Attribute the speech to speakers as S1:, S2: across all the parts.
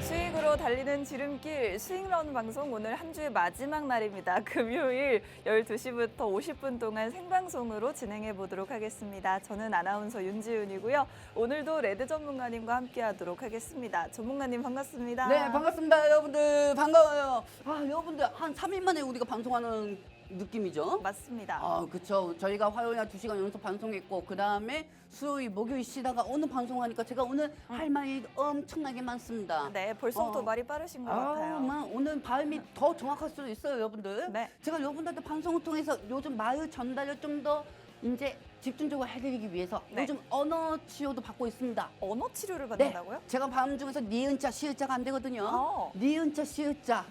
S1: 수익으로 달리는 지름길 수익런 방송 오늘 한 주의 마지막 날입니다. 금요일 12시부터 50분 동안 생방송으로 진행해 보도록 하겠습니다. 저는 아나운서 윤지윤이고요. 오늘도 레드 전문가님과 함께하도록 하겠습니다. 전문가님 반갑습니다.
S2: 네, 반갑습니다. 여러분들 반가워요. 여러분들 한 3일 만에 우리가 방송하는 느낌이죠?
S1: 맞습니다.
S2: 그렇죠. 저희가 화요일에 2시간 연속 방송했고 그다음에 수요일, 목요일 쉬다가 오늘 방송하니까 제가 오늘 할 말이 엄청나게 많습니다.
S1: 네, 벌써부터 말이 빠르신 것 같아요.
S2: 오늘 발음이 더 정확할 수도 있어요, 여러분들.
S1: 네.
S2: 제가 여러분들한테 방송을 통해서 요즘 말 전달을 좀 더 이제 집중적으로 해드리기 위해서
S1: 네.
S2: 요즘 언어 치료도 받고 있습니다.
S1: 언어 치료를 받는다고요?
S2: 제가 발음 중에서 니은자, 시을자가 안 되거든요. 니은자, 시을자.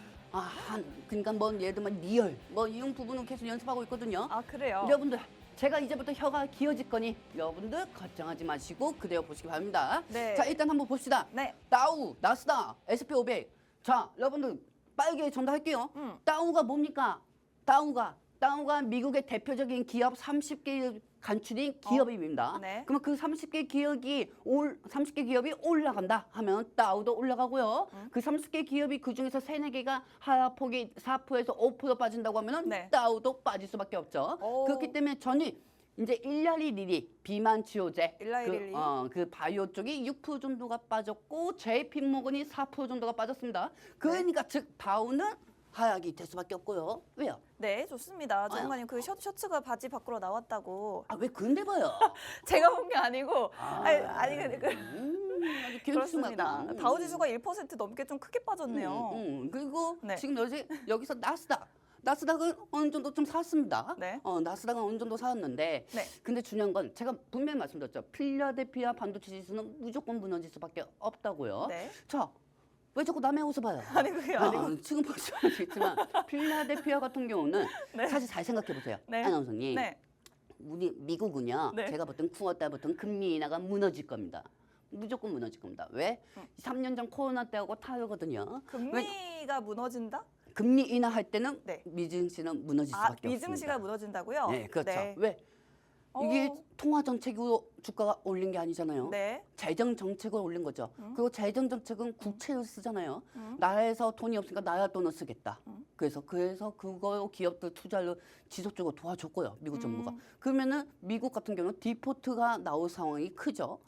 S2: 그러니까 뭐 예를 들면 리얼, 뭐 이런 부분은 계속 연습하고 있거든요.
S1: 아, 그래요?
S2: 여러분들, 제가 이제부터 혀가 길어질 거니 여러분들 걱정하지 마시고 그대로 보시기 바랍니다.
S1: 네.
S2: 자, 일단 한번 봅시다.
S1: 네.
S2: 다우, 나스닥, SP500. 자, 여러분들 빠르게 전달할게요. 다우가 뭡니까? 다우가 미국의 대표적인 기업 30개 간출인 기업입니다.
S1: 네.
S2: 그러면 그 30개 기업이 올라간다 하면 다우도 올라가고요. 그 30개 기업이 그중에서 3-4개가 하락폭이 4%에서 5% 빠진다고 하면
S1: 네.
S2: 다우도 빠질 수밖에 없죠.
S1: 오.
S2: 그렇기 때문에 저는 이제 일라리리리 비만 치료제
S1: 일라리리리.
S2: 그 바이오 쪽이 6% 정도가 빠졌고 JP모건이 4% 정도가 빠졌습니다. 그러니까 즉 다우는 하락이 될 수밖에 없고요. 왜요?
S1: 네, 좋습니다. 전문가님 그 셔츠가 바지 밖으로 나왔다고.
S2: 왜 근데 봐요?
S1: 제가 본 게 아니고 아니
S2: 아주
S1: 그렇습니다.
S2: 괜찮습니다.
S1: 다우지수가 1% 넘게 좀 크게 빠졌네요.
S2: 그리고
S1: 네.
S2: 지금 여기서 나스닥은 어느 정도 좀 샀습니다.
S1: 네.
S2: 나스닥은 어느 정도 사왔는데
S1: 네.
S2: 근데 중요한 건 제가 분명히 말씀드렸죠. 필라델피아 반도체 지수는 무조건 무너질 수밖에 없다고요.
S1: 네.
S2: 자, 왜 자꾸 남의 옷을 봐요?
S1: 아니, 그게 아니고.
S2: 지금 말씀하셨지만 필라델피아 같은 경우는
S1: 네.
S2: 사실 잘 생각해 보세요.
S1: 네.
S2: 아나운서님.
S1: 네.
S2: 우리 미국은요.
S1: 네.
S2: 제가 보통 9월 달부터 금리 인하가 무너질 겁니다. 무조건 무너질 겁니다. 왜? 3년 전 코로나 때하고 다르거든요.
S1: 금리가 무너진다?
S2: 금리 인하할 때는
S1: 네.
S2: 미증시는 무너질 수밖에 없습니다.
S1: 미증시가 무너진다고요?
S2: 네, 그렇죠.
S1: 네.
S2: 왜? 이게 통화 정책으로 주가가 올린 게 아니잖아요.
S1: 네.
S2: 재정 정책을 올린 거죠. 그리고 재정 정책은 국채를 쓰잖아요. 나라에서 돈이 없으니까 나라 돈을 쓰겠다. 그래서 그거 기업들 투자를 지속적으로 도와줬고요. 미국 정부가. 그러면은 미국 같은 경우는 디포트가 나올 상황이 크죠.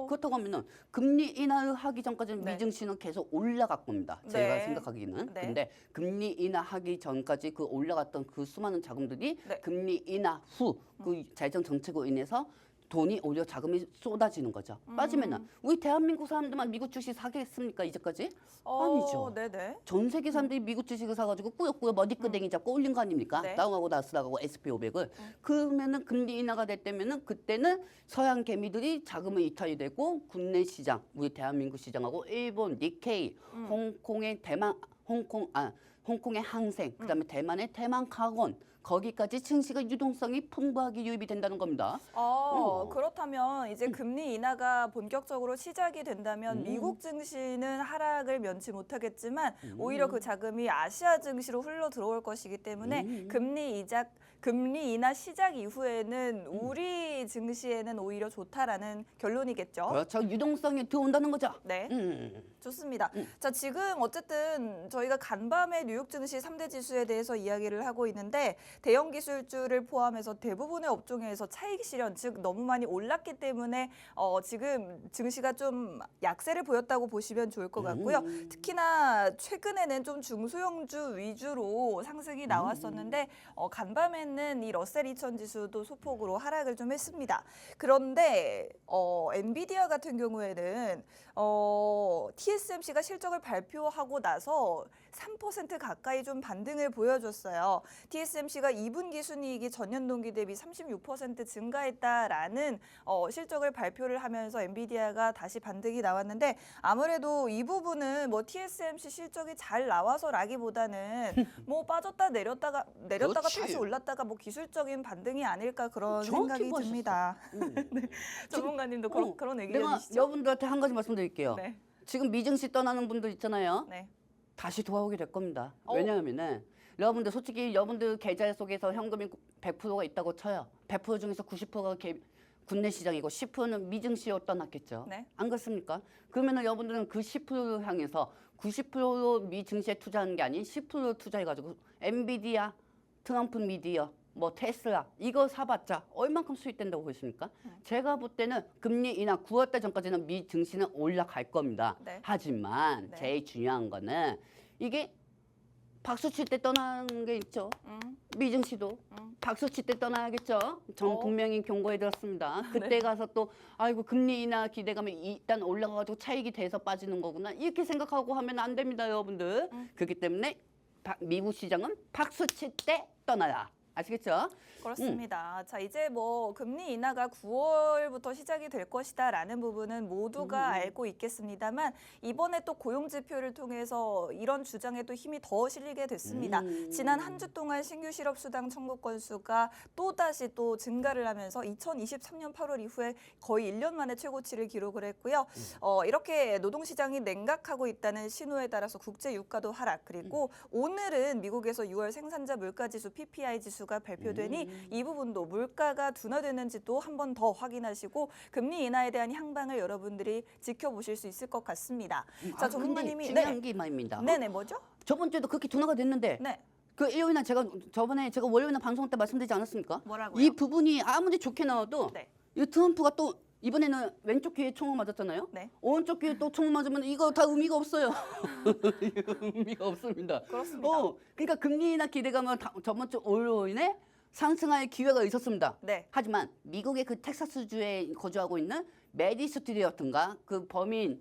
S2: 그렇다고 하면은 금리 인하를 하기 전까지는
S1: 네.
S2: 미증시는 계속 올라갈 겁니다. 제가
S1: 네.
S2: 생각하기는.
S1: 네.
S2: 근데 금리 인하하기 전까지 그 올라갔던 그 수많은 자금들이
S1: 네.
S2: 금리 인하 후 그 재정 정책으로 인해서 돈이 오히려 자금이 쏟아지는 거죠. 빠지면은 우리 대한민국 사람들만 미국 주식 사겠습니까 이제까지? 아니죠.
S1: 네네.
S2: 전 세계 사람들이 미국 주식을 사가지고 꾸역꾸역 머리끄댕이 잡고 올린 거 아닙니까?
S1: 네.
S2: 다우하고 나스닥하고 SP500을. 그러면은 금리 인하가 될 때면은 그때는 서양 개미들이 자금을 이탈이 되고 국내 시장, 우리 대한민국 시장하고 일본, 니케이, 홍콩의 홍콩의 항생, 그다음에 대만의 대만카곤 거기까지 증시가 유동성이 풍부하게 유입이 된다는 겁니다.
S1: 그렇다면 이제 금리 인하가 본격적으로 시작이 된다면 미국 증시는 하락을 면치 못하겠지만 오히려 그 자금이 아시아 증시로 흘러 들어올 것이기 때문에 금리 인하 시작 이후에는 우리 증시에는 오히려 좋다라는 결론이겠죠.
S2: 그렇죠. 유동성이 들어온다는 거죠.
S1: 네. 좋습니다. 자, 지금 어쨌든 저희가 간밤에 뉴욕 증시 3대 지수에 대해서 이야기를 하고 있는데 대형 기술주를 포함해서 대부분의 업종에서 차익 실현, 즉 너무 많이 올랐기 때문에 지금 증시가 좀 약세를 보였다고 보시면 좋을 것 같고요. 특히나 최근에는 좀 중소형주 위주로 상승이 나왔었는데 간밤에는 이 러셀 2000 지수도 소폭으로 하락을 좀 했습니다. 그런데 엔비디아 같은 경우에는 TSMC가 실적을 발표하고 나서 3% 가까이 좀 반등을 보여줬어요. TSMC가 2분기 순이익이 전년 동기 대비 36% 증가했다라는 실적을 발표를 하면서 엔비디아가 다시 반등이 나왔는데 아무래도 이 부분은 뭐 TSMC 실적이 잘 나와서라기보다는 뭐 빠졌다 내렸다가
S2: 그렇지.
S1: 다시 올랐다가 뭐 기술적인 반등이 아닐까 그런
S2: 정확히
S1: 생각이
S2: 보셨어.
S1: 듭니다. 네. 전문가님도 그런
S2: 내가
S1: 의견이시죠?
S2: 여러분들한테 한 가지 말씀드릴게요.
S1: 네.
S2: 지금 미증시 떠나는 분들 있잖아요.
S1: 네.
S2: 다시 돌아오게 될 겁니다. 왜냐하면은 여러분들 솔직히 여러분들 계좌 속에서 현금이 100%가 있다고 쳐요. 100% 중에서 90%가 국내 시장이고 10%는 미증시로 떠났겠죠.
S1: 네.
S2: 안 그렇습니까? 그러면은 여러분들은 그 10%를 향해서 90% 미증시에 투자하는 게 아닌 10% 투자해가지고 엔비디아, 트럼프 미디어, 뭐 테슬라 이거 사봤자 얼만큼 수익된다고 보십니까? 제가 볼 때는 금리 인하 9월달 전까지는 미 증시는 올라갈 겁니다.
S1: 네.
S2: 하지만
S1: 네.
S2: 제일 중요한 거는 이게 박수 칠 때 떠나는 게 있죠. 미 증시도 박수 칠 때 떠나야겠죠. 전 분명히 경고해 드렸습니다. 그때 가서 또 아이고 금리 인하 기대감이 일단 올라가가지고 차익이 돼서 빠지는 거구나 이렇게 생각하고 하면 안 됩니다, 여러분들. 그렇기 때문에 미국 시장은 박수 칠 때 떠나라. 아시겠죠?
S1: 그렇습니다. 자, 이제 뭐 금리 인하가 9월부터 시작이 될 것이다라는 부분은 모두가 알고 있겠습니다만 이번에 또 고용 지표를 통해서 이런 주장에 또 힘이 더 실리게 됐습니다. 지난 한 주 동안 신규 실업 수당 청구 건수가 또다시 또 증가를 하면서 2023년 8월 이후에 거의 1년 만에 최고치를 기록을 했고요. 이렇게 노동 시장이 냉각하고 있다는 신호에 따라서 국제 유가도 하락 그리고 오늘은 미국에서 6월 생산자 물가 지수 PPI 지수가 발표되니 이 부분도 물가가 둔화되는지도 한 번 더 확인하시고 금리 인하에 대한 향방을 여러분들이 지켜보실 수 있을 것 같습니다. 자, 전문가님이
S2: 중요한 게 말입니다.
S1: 네네 뭐죠?
S2: 저번 주에도 그렇게 둔화가 됐는데
S1: 네.
S2: 그 일요일날 저번에 제가 월요일날 방송 때 말씀드리지 않았습니까?
S1: 뭐라고요?
S2: 이 부분이 아무리 좋게 나와도
S1: 네.
S2: 이 트럼프가 또 이번에는 왼쪽 귀에 총을 맞았잖아요.
S1: 네.
S2: 오른쪽 귀에 또 총을 맞으면 이거 다 의미가 없어요. 의미가 없습니다.
S1: 그렇습니다.
S2: 그러니까 금리 인하 기대감은 저번 주 월요일에 상승할 기회가 있었습니다.
S1: 네.
S2: 하지만 미국의 그 텍사스주에 거주하고 있는 메디스트리였던가 그 범인이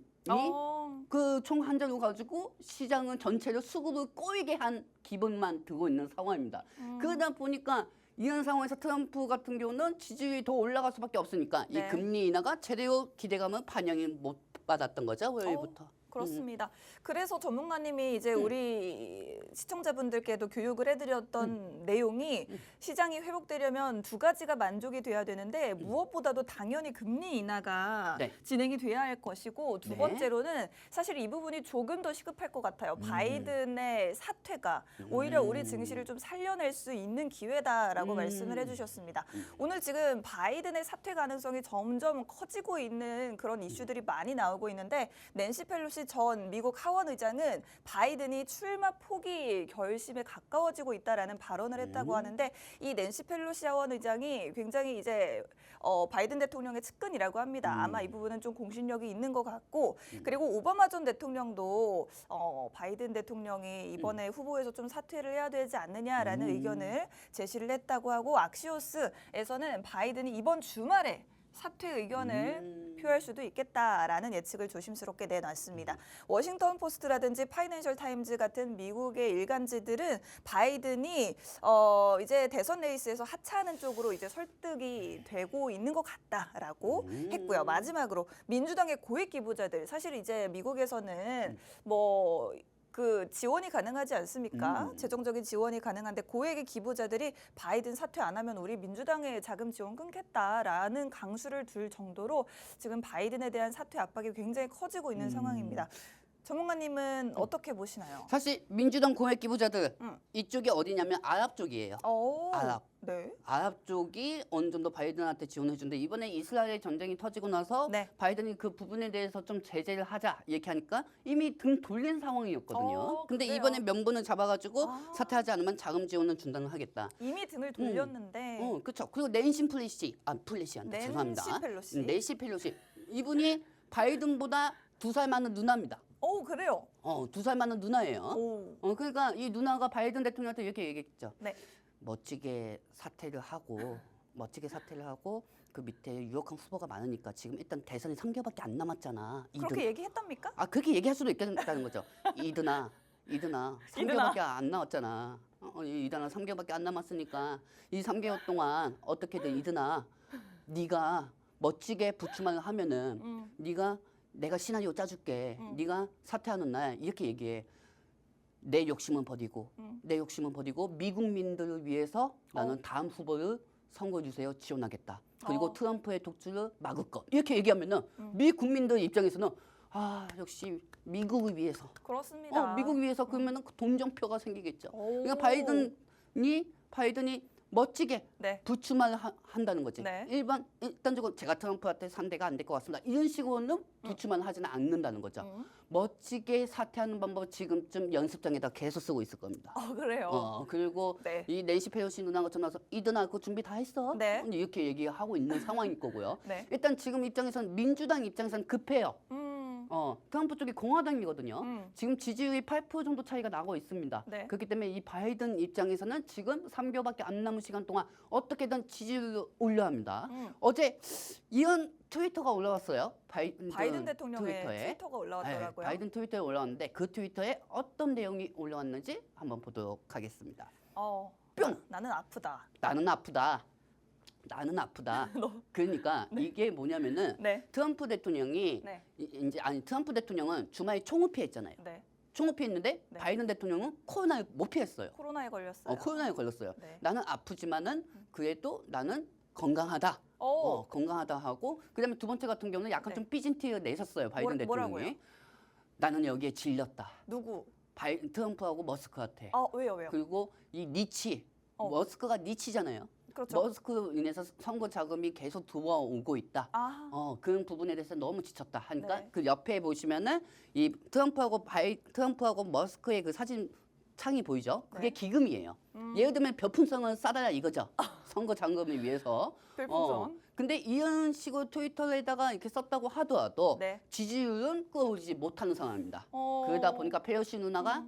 S2: 그 총 한 자루 가지고 시장은 전체를 수급을 꼬이게 한 기분만 들고 있는 상황입니다. 그러다 보니까 이런 상황에서 트럼프 같은 경우는 지지율이 더 올라갈 수밖에 없으니까
S1: 네.
S2: 이 금리 인하가 제대로 기대감은 반영이 못 받았던 거죠, 월요일부터.
S1: 그렇습니다. 그래서 전문가님이 이제 우리 시청자분들께도 교육을 해드렸던 내용이 시장이 회복되려면 두 가지가 만족이 돼야 되는데 무엇보다도 당연히 금리 인하가
S2: 네.
S1: 진행이 돼야 할 것이고 두
S2: 네.
S1: 번째로는 사실 이 부분이 조금 더 시급할 것 같아요. 바이든의 사퇴가 오히려 우리 증시를 좀 살려낼 수 있는 기회다라고 말씀을 해주셨습니다. 오늘 지금 바이든의 사퇴 가능성이 점점 커지고 있는 그런 이슈들이 많이 나오고 있는데 낸시 펠로시 전 미국 하원 의장은 바이든이 출마 포기 결심에 가까워지고 있다라는 발언을 했다고 하는데 이 낸시 펠로시 하원 의장이 굉장히 이제 바이든 대통령의 측근이라고 합니다. 아마 이 부분은 좀 공신력이 있는 것 같고 그리고 오바마 전 대통령도 바이든 대통령이 이번에 후보에서 좀 사퇴를 해야 되지 않느냐라는 의견을 제시를 했다고 하고 악시오스에서는 바이든이 이번 주말에 사퇴 의견을 표할 수도 있겠다라는 예측을 조심스럽게 내놨습니다. 워싱턴 포스트라든지 파이낸셜 타임즈 같은 미국의 일간지들은 바이든이 이제 대선 레이스에서 하차하는 쪽으로 이제 설득이 되고 있는 것 같다라고 했고요. 마지막으로 민주당의 고액 기부자들 사실 이제 미국에서는 뭐 그 지원이 가능하지 않습니까? 재정적인 지원이 가능한데 고액의 기부자들이 바이든 사퇴 안 하면 우리 민주당의 자금 지원 끊겠다라는 강수를 둘 정도로 지금 바이든에 대한 사퇴 압박이 굉장히 커지고 있는 상황입니다. 전문가님은 어떻게 보시나요?
S2: 사실 민주당 고액 기부자들 이쪽이 어디냐면 아랍 쪽이에요. 아랍.
S1: 네.
S2: 아랍 쪽이 어느 정도 바이든한테 지원해 주는데 이번에 이스라엘 전쟁이 터지고 나서
S1: 네.
S2: 바이든이 그 부분에 대해서 좀 제재를 하자 이렇게 하니까 이미 등 돌린 상황이었거든요. 근데
S1: 그래요?
S2: 이번에 명분을 잡아가지고 사퇴하지 않으면 자금 지원은 중단을 하겠다.
S1: 이미 등을 돌렸는데
S2: 그렇죠. 그리고 낸시 펠로시한테
S1: 낸시
S2: 죄송합니다.
S1: 펠로시.
S2: 낸시 펠로시 이분이 바이든보다 2살 많은 누나입니다.
S1: 그래요?
S2: 2살 많은 누나예요. 그러니까 이 누나가 바이든 대통령한테 이렇게 얘기했죠.
S1: 네.
S2: 멋지게 사퇴를 하고 그 밑에 유력한 후보가 많으니까 지금 일단 대선이 3개월밖에 안 남았잖아.
S1: 그렇게 얘기했답니까?
S2: 그렇게 얘기할 수도 있겠다는 거죠. 이드나 3개월밖에 안 남았잖아. 이드나 3개월밖에 안 남았으니까 이 3개월 동안 어떻게든 이드나 네가 멋지게 부추만 하면은 내가 시나리오 짜줄게. 네가 사퇴하는 날 이렇게 얘기해. 내 욕심은 버리고 미국민들을 위해서 나는 다음 후보를 선거해 주세요. 지원하겠다. 그리고 트럼프의 독주를 막을 것. 이렇게 얘기하면은 미 국민들 입장에서는 역시 미국을 위해서.
S1: 그렇습니다.
S2: 미국 위해서 그러면은 동정표가 생기겠죠. 그러니까 바이든이 멋지게
S1: 네.
S2: 부추만 한다는 거지.
S1: 네.
S2: 일단적으로 제가 트럼프한테 상대가 안 될 것 같습니다. 이런 식으로는 부추만 하지는 않는다는 거죠. 멋지게 사퇴하는 방법 지금쯤 연습장에다 계속 쓰고 있을 겁니다.
S1: 그래요.
S2: 그리고
S1: 네.
S2: 이 낸시 펠로시 누나가 전화해서 이드나 그 준비 다 했어?
S1: 네.
S2: 이렇게 얘기하고 있는 상황일 거고요.
S1: 네.
S2: 일단 지금 입장에서는 민주당 입장에서는 급해요. 트럼프 쪽이 공화당이거든요. 지금 지지율이 8% 정도 차이가 나고 있습니다.
S1: 네.
S2: 그렇기 때문에 이 바이든 입장에서는 지금 3개월밖에 안 남은 시간 동안 어떻게든 지지율을 올려야 합니다. 어제 이런 트위터가 올라왔어요.
S1: 바이든 대통령의
S2: 트위터에.
S1: 트위터가 올라왔더라고요.
S2: 네, 바이든 트위터에 올라왔는데 그 트위터에 어떤 내용이 올라왔는지 한번 보도록 하겠습니다. 뿅!
S1: 나는 아프다.
S2: 나는 아프다. 나는 아프다. 그러니까 이게 뭐냐면은
S1: 네.
S2: 트럼프 대통령이
S1: 네.
S2: 트럼프 대통령은 주말에 총을 피했잖아요.
S1: 네.
S2: 총을 피했는데
S1: 네.
S2: 바이든 대통령은 코로나에 못 피했어요.
S1: 코로나에 걸렸어요.
S2: 코로나에 걸렸어요.
S1: 네.
S2: 나는 아프지만은 그래도 나는 건강하다. 건강하다 하고 그다음에 두 번째 같은 경우는 약간
S1: 네.
S2: 좀 삐진 티를 내셨어요. 바이든 대통령이.
S1: 뭐라고요?
S2: 나는 여기에 질렸다.
S1: 누구?
S2: 트럼프하고 머스크한테.
S1: 왜요?
S2: 그리고 이 니치. 머스크가 니치잖아요.
S1: 그렇죠.
S2: 머스크로 인해서 선거 자금이 계속 들어오고 있다. 그런 부분에 대해서 너무 지쳤다 하니까
S1: 네.
S2: 그 옆에 보시면은 이 트럼프하고 머스크의 그 사진 창이 보이죠? 그게
S1: 네.
S2: 기금이에요. 예를 들면 별풍선을 쏴달라 이거죠. 선거 자금을 위해서.
S1: 별풍선.
S2: 근데 이런 식으로 트위터에다가 이렇게 썼다고 하더라도
S1: 네.
S2: 지지율은 끌어오지 못하는 상황입니다. 그러다 보니까 펠로시 누나가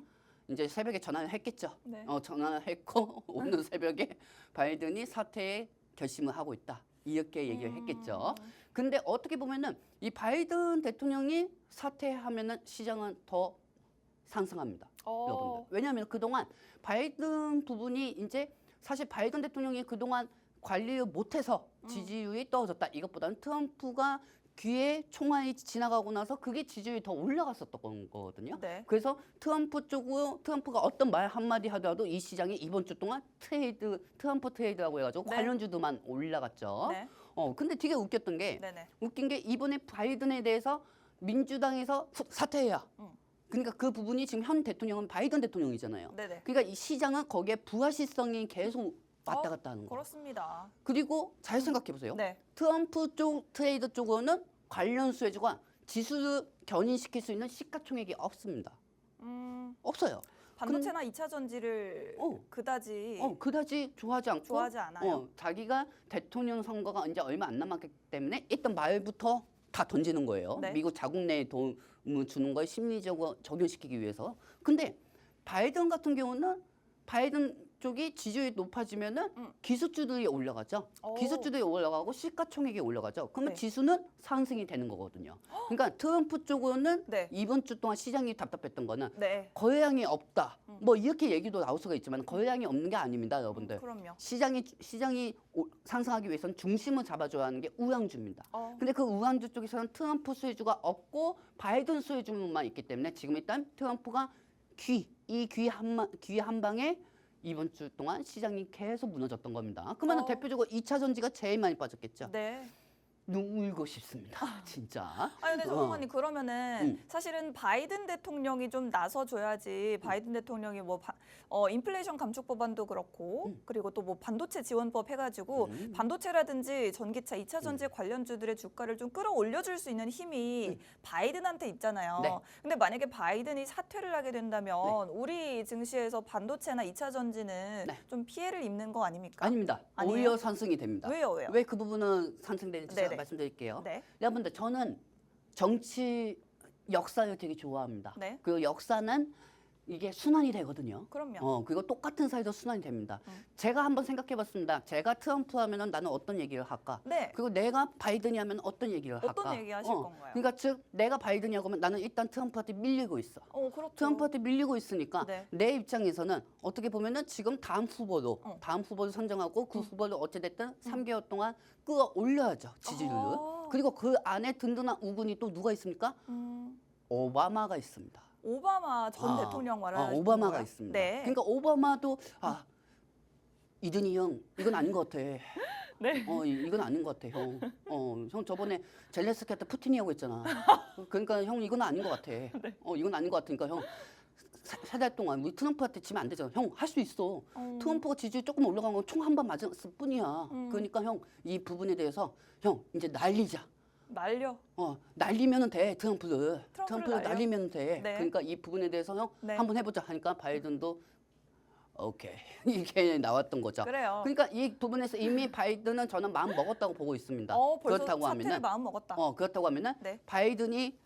S2: 이제 새벽에 전화를 했겠죠.
S1: 네.
S2: 전화를 했고 오늘 새벽에 바이든이 사퇴에 결심을 하고 있다. 이렇게 얘기를 했겠죠. 근데 어떻게 보면은 이 바이든 대통령이 사퇴하면은 시장은 더 상승합니다. 여러분들. 왜냐하면 그동안 바이든 부분이 이제 사실 바이든 대통령이 그동안 관리를 못해서 지지율이 떨어졌다. 이것보다는 트럼프가 귀에 총알이 지나가고 나서 그게 지지율이 더 올라갔었던 거거든요.
S1: 네.
S2: 그래서 트럼프가 어떤 말 한마디 하더라도 이 시장이 이번 주 동안 트럼프 트레이드라고 해가지고
S1: 네.
S2: 관련주들만 올라갔죠.
S1: 네.
S2: 근데 되게 웃겼던 게
S1: 네네.
S2: 웃긴 게 이번에 바이든에 대해서 민주당에서 사퇴해야. 그러니까 그 부분이 지금 현 대통령은 바이든 대통령이잖아요.
S1: 네네.
S2: 그러니까 이 시장은 거기에 부하시성이 계속 왔다 갔다 하는 거예요.
S1: 그렇습니다.
S2: 그리고 잘 생각해 보세요.
S1: 네.
S2: 트럼프 쪽 트레이드 쪽으로는 관련 수혜주가 지수를 견인시킬 수 있는 시가총액이 없습니다. 없어요.
S1: 반도체나 2차 전지를 그다지
S2: 그다지 좋아하지 않고
S1: 좋아하지 않아요.
S2: 자기가 대통령 선거가 이제 얼마 안 남았기 때문에 일단 말부터 다 던지는 거예요.
S1: 네.
S2: 미국 자국 내에 도움을 주는 걸 심리적으로 적용시키기 위해서. 근데 바이든 같은 경우는 바이든 쪽이 지지율이 높아지면은 기술주들이 올라가죠. 기술주들이 올라가고 시가총액이 올라가죠. 그러면
S1: 네.
S2: 지수는 상승이 되는 거거든요. 그러니까 트럼프 쪽으로는
S1: 네.
S2: 이번 주 동안 시장이 답답했던 거는
S1: 네.
S2: 거래량이 없다. 뭐 이렇게 얘기도 나올 수가 있지만 거래량이 없는 게 아닙니다, 여러분들.
S1: 그럼요.
S2: 시장이 상승하기 위해서는 중심을 잡아줘야 하는 게 우량주입니다. 근데 그 우량주 쪽에서는 트럼프 수혜주가 없고 바이든 수혜주만 있기 때문에 지금 일단 트럼프가 귀 한 방에 이번 주 동안 시장이 계속 무너졌던 겁니다. 그러면 대표적으로 2차 전지가 제일 많이 빠졌겠죠.
S1: 네.
S2: 울고 싶습니다. 진짜.
S1: 근데 정의원님 그러면은 사실은 바이든 대통령이 좀 나서줘야지 바이든 대통령이 뭐 인플레이션 감축 법안도 그렇고 그리고 또 뭐 반도체 지원법 해가지고 반도체라든지 전기차, 2차 전지 관련주들의 주가를 좀 끌어올려줄 수 있는 힘이 바이든한테 있잖아요.
S2: 네.
S1: 근데 만약에 바이든이 사퇴를 하게 된다면 우리 증시에서 반도체나 2차 전지는
S2: 네.
S1: 좀 피해를 입는 거 아닙니까?
S2: 아닙니다.
S1: 아니에요?
S2: 오히려 상승이 됩니다.
S1: 왜요?
S2: 왜 그 부분은 상승되는지 제가
S1: 네네.
S2: 말씀드릴게요.
S1: 네.
S2: 여러분들 저는 정치 역사를 되게 좋아합니다.
S1: 네.
S2: 그 역사는 이게 순환이 되거든요.
S1: 그럼요.
S2: 그리고 똑같은 사이도 순환이 됩니다. 제가 한번 생각해봤습니다. 제가 트럼프 하면은 나는 어떤 얘기를 할까?
S1: 네.
S2: 그리고 내가 바이든이 하면 어떤 얘기를 할까?
S1: 어떤 얘기 하실 건가요?
S2: 그러니까 즉 내가 바이든이라고 하면 나는 일단 트럼프한테 밀리고 있어.
S1: 그렇죠.
S2: 트럼프한테 밀리고 있으니까
S1: 네.
S2: 내 입장에서는 어떻게 보면은 지금 다음 후보로 선정하고 그 후보를 어찌됐든 3개월 동안 끌어올려야죠, 지지율을. 그리고 그 안에 든든한 우군이 또 누가 있습니까? 오바마가 있습니다.
S1: 오바마 전 대통령 말하는
S2: 오바마가
S1: 건가요?
S2: 있습니다.
S1: 네.
S2: 그러니까 오바마도 이든이 형 이건 아닌 것 같아.
S1: 네.
S2: 이건 아닌 것 같아, 형. 형 저번에 젤레스키한테 푸틴이라고 했잖아. 그러니까 형 이건 아닌 것 같아. 이건 아닌 것 같으니까 형 세 달 동안 우리 트럼프한테 지면 안 되잖아. 형 할 수 있어. 트럼프가 지지율 조금 올라간 건 총 한 번 맞았을 뿐이야. 그러니까 형 이 부분에 대해서 형 이제 날리자.
S1: 날려.
S2: 날리면은 돼. 트럼프를
S1: 트럼프를
S2: 날리면 돼.
S1: 네.
S2: 그러니까 이 부분에 대해서 형
S1: 네.
S2: 한번 해보자 하니까 바이든도 오케이 이게 나왔던 거죠.
S1: 그래요.
S2: 그러니까 이 부분에서 이미 바이든은 저는 마음 먹었다고 보고 있습니다.
S1: 벌써
S2: 그렇다고
S1: 사태를
S2: 하면은
S1: 마음 먹었다.
S2: 그렇다고 하면은
S1: 네.
S2: 바이든이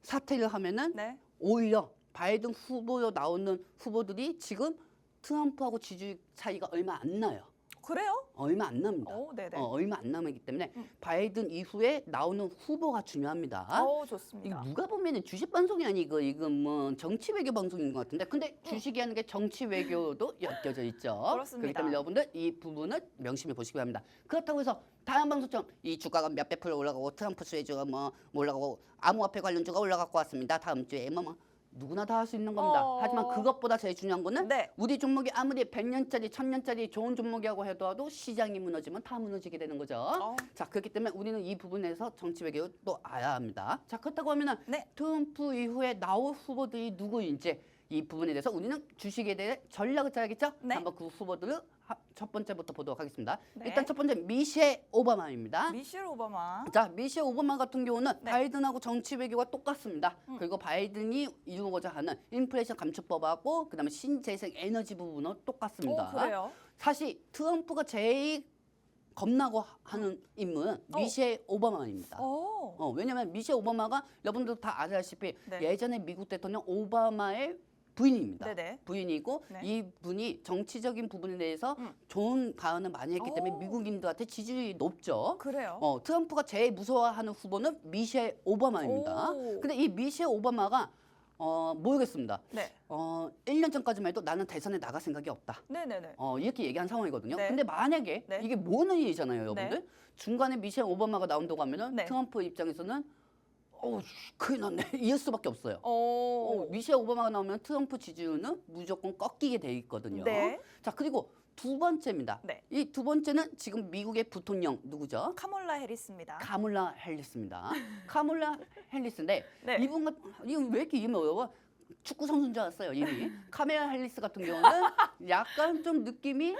S2: 사퇴를 하면은
S1: 네.
S2: 오히려 바이든 후보로 나오는 후보들이 지금 트럼프하고 지지율 차이가 얼마 안 나요.
S1: 그래요?
S2: 얼마 안 납니다.
S1: 네네.
S2: 얼마 안 남았기 때문에 바이든 이후에 나오는 후보가 중요합니다. 이
S1: 좋습니다.
S2: 누가 보면은 주식 방송이 아니고 이건 뭐 정치 외교 방송인 것 같은데 근데 주식이 하는 게 정치 외교도 엮여져 있죠.
S1: 그렇습니다.
S2: 그렇기 때문에 여러분들 이 부분을 명심해 보시기 바랍니다. 그렇다고 해서 다음 방송처럼 이 주가가 몇백 프로 올라가고 트럼프 수혜주가 뭐 올라가고 암호화폐 관련주가 올라갈 것 같습니다. 다음 주에 뭐 누구나 다 할 수 있는 겁니다. 하지만 그것보다 제일 중요한 거는
S1: 네.
S2: 우리 종목이 아무리 100년짜리, 1000년짜리 좋은 종목이라고 해도 시장이 무너지면 다 무너지게 되는 거죠. 자, 그렇기 때문에 우리는 이 부분에서 정치 외교 또 알아야 합니다. 자, 그렇다고 하면은
S1: 네.
S2: 트럼프 이후에 나올 후보들이 누구인지 이 부분에 대해서 우리는 주식에 대해 전략을 짜야겠죠?
S1: 네.
S2: 한번 그 후보들을 첫 번째부터 보도록 하겠습니다.
S1: 네.
S2: 일단 첫 번째 미셸 오바마입니다.
S1: 미셸 오바마.
S2: 자, 미셸 오바마 같은 경우는
S1: 네.
S2: 바이든하고 정치 외교가 똑같습니다. 그리고 바이든이 이루고자 하는 인플레이션 감축법하고 그다음에 신재생 에너지 부분은 똑같습니다.
S1: 그래요?
S2: 사실 트럼프가 제일 겁나고 하는 인물은 미셸 오바마입니다. 왜냐하면 미셸 오바마가 여러분들 다 아시다시피
S1: 네.
S2: 예전에 미국 대통령 오바마의 부인입니다.
S1: 네네.
S2: 부인이고
S1: 네.
S2: 이분이 정치적인 부분에 대해서 좋은 가언을 많이 했기 때문에 미국인들한테 지지율이 높죠.
S1: 그래요?
S2: 트럼프가 제일 무서워하는 후보는 미셸 오바마입니다. 근데 이 미셸 오바마가 모르겠습니다.
S1: 네.
S2: 1년 전까지만 해도 나는 대선에 나갈 생각이 없다.
S1: 네네네.
S2: 이렇게 얘기한 상황이거든요.
S1: 네.
S2: 근데 만약에
S1: 네.
S2: 이게 모르는 일이잖아요, 여러분들.
S1: 네.
S2: 중간에 미셸 오바마가 나온다고 하면은
S1: 네.
S2: 트럼프 입장에서는 큰일 났네. 이럴 수밖에 없어요.
S1: 오.
S2: 미셸 오바마가 나오면 트럼프 지지율은 무조건 꺾이게 돼 있거든요.
S1: 네.
S2: 자, 그리고 두 번째입니다.
S1: 네.
S2: 이 두 번째는 지금 미국의 부통령 누구죠?
S1: 카몰라 해리스입니다.
S2: 카몰라 헬리스입니다. 카몰라 헬리스인데
S1: 네.
S2: 이분 왜 이렇게 이름이 어려워? 축구 선수인 줄 알았어요 이미. 카멜라 헬리스 같은 경우는 약간 좀 느낌이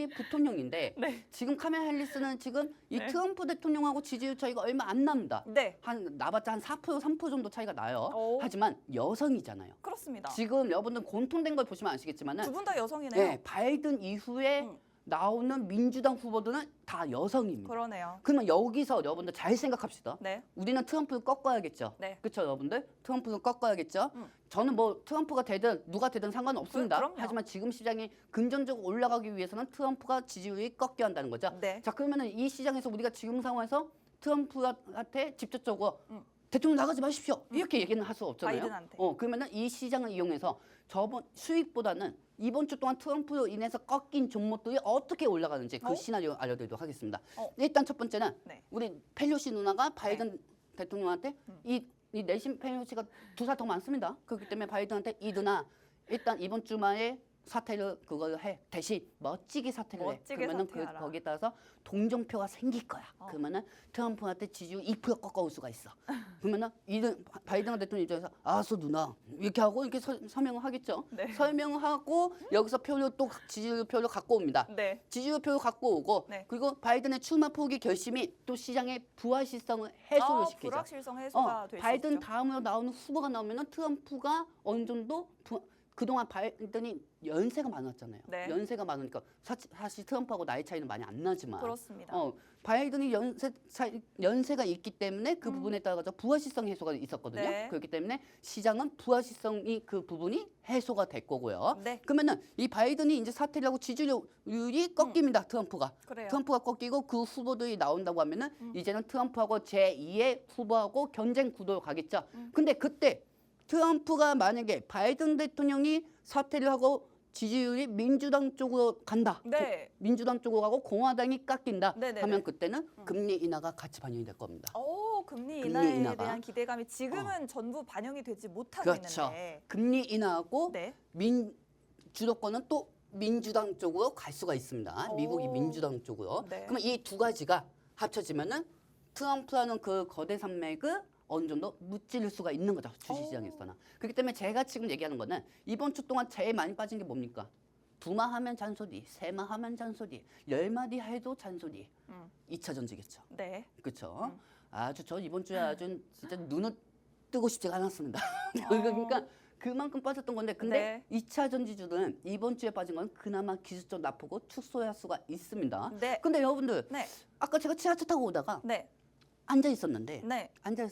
S2: 부통령인데
S1: 네.
S2: 지금 카멜라 헬리스는 지금 이
S1: 네.
S2: 트럼프 대통령하고 지지율 차이가 얼마 안 납니다.
S1: 네.
S2: 나봤자 한 4%, 3% 정도 차이가 나요.
S1: 오.
S2: 하지만 여성이잖아요.
S1: 그렇습니다.
S2: 지금 여러분들 공통된 걸 보시면 아시겠지만은
S1: 두 분 다 여성이네요.
S2: 네, 바이든 이후에 나오는 민주당 후보들은 다 여성입니다.
S1: 그러네요.
S2: 그러면 여기서 여러분들 잘 생각합시다.
S1: 네.
S2: 우리는 트럼프를 꺾어야겠죠.
S1: 네.
S2: 그렇죠, 여러분들? 트럼프를 꺾어야겠죠. 저는 뭐 트럼프가 되든 누가 되든 상관없습니다.
S1: 그럼요.
S2: 하지만 지금 시장이 긍정적으로 올라가기 위해서는 트럼프가 지지율이 꺾여야 한다는 거죠.
S1: 네.
S2: 자, 그러면은 이 시장에서 우리가 지금 상황에서 트럼프한테 직접적으로 대통령 나가지 마십시오. 이렇게 얘기는 할 수 없잖아요.
S1: 바이든한테.
S2: 그러면은 이 시장을 이용해서 저번 수익보다는 이번 주 동안 트럼프로 인해서 꺾인 종목들이 어떻게 올라가는지 그 시나리오 알려드리도록 하겠습니다. 일단 첫 번째는
S1: 네.
S2: 우리 펠로시 누나가 바이든 대통령한테 이 내심 펠로시가 두 살 더 많습니다. 그렇기 때문에 바이든한테 이 누나 일단 이번 주말에 사퇴를 그걸 해 대신 멋지게 사퇴를 해.
S1: 멋지게
S2: 그러면은
S1: 사퇴하라.
S2: 거기에 따라서 동정표가 생길 거야. 그러면은 트럼프한테 지지율 2% 꺾어올 수가 있어. 그러면은 바이든 대통령 입장에서 알았어 누나 이렇게 하고 이렇게 설명을 하겠죠.
S1: 네.
S2: 설명하고 여기서 표를 또 지지율 표를 갖고 옵니다.
S1: 네.
S2: 지지율 표를 갖고 오고
S1: 네.
S2: 그리고 바이든의 출마 포기 결심이 또 시장의 불확실성을 해소를 시키죠.
S1: 불확실성 해소가 될 수
S2: 바이든
S1: 있죠.
S2: 다음으로 나오는 후보가 나오면은 트럼프가 어느 정도 그동안 바이든이 연세가 많았잖아요.
S1: 네.
S2: 연세가 많으니까 사실 트럼프하고 나이 차이는 많이 안 나지만
S1: 그렇습니다.
S2: 바이든이 연세가 있기 때문에 그 부분에 따라서 불확실성 해소가 있었거든요.
S1: 네.
S2: 그렇기 때문에 시장은 불확실성이 그 부분이 해소가 될 거고요.
S1: 네.
S2: 그러면은 이 바이든이 이제 사퇴를 하고 지지율이 꺾입니다. 트럼프가.
S1: 그래요.
S2: 트럼프가 꺾이고 그 후보들이 나온다고 하면은 이제는 트럼프하고 제2의 후보하고 경쟁 구도로 가겠죠. 근데 그때 트럼프가 만약에 바이든 대통령이 사퇴를 하고 지지율이 민주당 쪽으로 간다.
S1: 네.
S2: 민주당 쪽으로 가고 공화당이 깎인다.
S1: 네네네.
S2: 하면 그때는 금리 인하가 같이 반영이 될 겁니다.
S1: 금리
S2: 금리
S1: 인하에
S2: 인하가.
S1: 대한 기대감이 지금은 전부 반영이 되지 못하고
S2: 그렇죠.
S1: 있는데.
S2: 금리 인하하고
S1: 네.
S2: 주도권은 또 민주당 쪽으로 갈 수가 있습니다. 미국이
S1: 오.
S2: 민주당 쪽으로.
S1: 네.
S2: 그러면 이 두 가지가 합쳐지면은 트럼프라는 그 거대 산맥을 어느 정도 무찌를 수가 있는 거죠. 주식시장에서는. 그렇기 때문에 제가 지금 얘기하는 거는 이번 주 동안 제일 많이 빠진 게 뭡니까? 2마 하면 잔소리, 3마 하면 잔소리, 10마디 해도 잔소리. 2차 전지겠죠.
S1: 네.
S2: 그렇죠. 아주 저 이번 주에 아주 진짜 눈을 뜨고 싶지가 않았습니다. 그러니까 그만큼 빠졌던 건데 근데
S1: 네.
S2: 2차 전지주는 이번 주에 빠진 건 그나마 기술적 나쁘고 축소할 수가 있습니다.
S1: 네.
S2: 근데 여러분들
S1: 네.
S2: 아까 제가 지하철 타고 오다가
S1: 네.
S2: 앉아 있었는데
S1: 네.
S2: 깜짝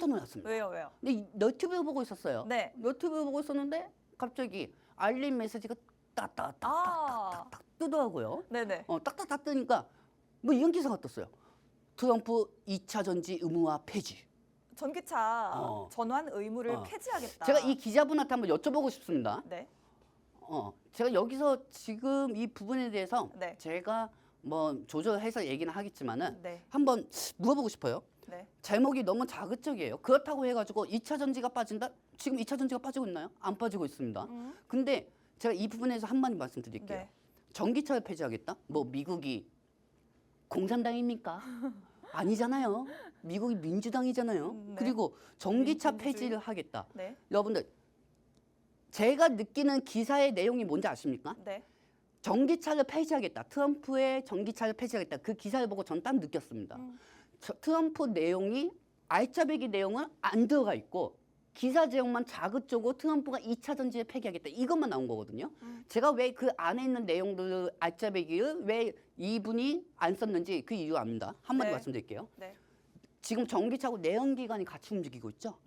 S2: 놀랐습니다.
S1: 왜요?
S2: 근데 너튜브 보고 있었어요.
S1: 네.
S2: 너튜브 보고 있었는데 갑자기 알림 메시지가 딱딱딱딱딱 뜨더라고요.
S1: 네네.
S2: 딱딱딱 뜨니까 뭐 이런 기사가 떴어요. 트럼프 2차 전지 의무화 폐지.
S1: 전기차 전환 의무를 폐지하겠다.
S2: 제가 이 기자분한테 한번 여쭤보고 싶습니다.
S1: 네.
S2: 제가 여기서 지금 이 부분에 대해서
S1: 네.
S2: 제가 뭐 조절해서 얘기는 하겠지만은
S1: 네.
S2: 한번 물어보고 싶어요.
S1: 네.
S2: 제목이 너무 자극적이에요. 그렇다고 해가지고 2차 전지가 빠진다? 지금 2차 전지가 빠지고 있나요? 안 빠지고 있습니다. 근데 제가 이 부분에서 한마디 말씀드릴게요.
S1: 네.
S2: 전기차를 폐지하겠다? 뭐 미국이 공산당입니까? 아니잖아요. 미국이 민주당이잖아요.
S1: 네.
S2: 그리고 전기차
S1: 민주주의.
S2: 폐지를 하겠다.
S1: 네.
S2: 여러분들 제가 느끼는 기사의 내용이 뭔지 아십니까?
S1: 네.
S2: 전기차를 폐지하겠다. 트럼프의 전기차를 폐지하겠다. 그 기사를 보고 전 딱 느꼈습니다. 트럼프 내용이 알짜배기 내용은 안 들어가 있고 기사 제목만 자극적으로 트럼프가 2차 전지를 폐기하겠다. 이것만 나온 거거든요. 제가 왜 그 안에 있는 내용들 알짜배기를 왜 이분이 안 썼는지 그 이유 압니다. 한마디
S1: 네.
S2: 말씀드릴게요.
S1: 네.
S2: 지금 전기차하고 내연기관이 같이 움직이고 있죠.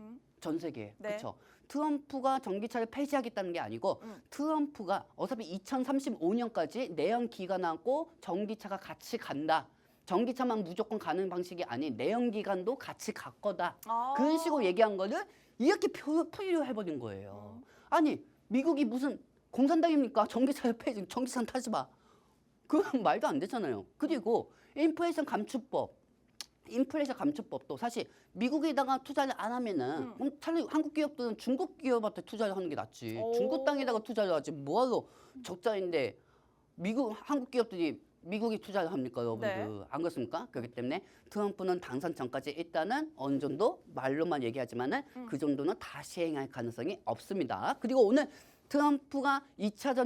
S2: 전 세계에.
S1: 네.
S2: 그렇죠. 트럼프가 전기차를 폐지하겠다는 게 아니고 트럼프가 어차피 2035년까지 내연기관하고 전기차가 같이 간다. 전기차만 무조건 가는 방식이 아닌 내연기관도 같이 갈 거다. 그런 식으로 얘기한 거를 이렇게 풀이를 해버린 거예요. 아니 미국이 무슨 공산당입니까? 전기차를 폐지, 전기차는 타지 마. 그건 말도 안 되잖아요. 그리고 인플레이션 감축법도 사실 미국에다가 투자를 안 하면은 차라리 한국 기업들은 중국 기업한테 투자를 하는 게 낫지. 중국 땅에다가 투자를 하지. 뭐하러 적자인데 한국 기업들이 미국이 투자를 합니까, 여러분들?
S1: 네.
S2: 안 그렇습니까? 그렇기 때문에 트럼프는 당선 전까지 일단은 어느 정도 말로만 얘기하지만은 그 정도는 다 시행할 가능성이 없습니다. 그리고 오늘 트럼프가 2차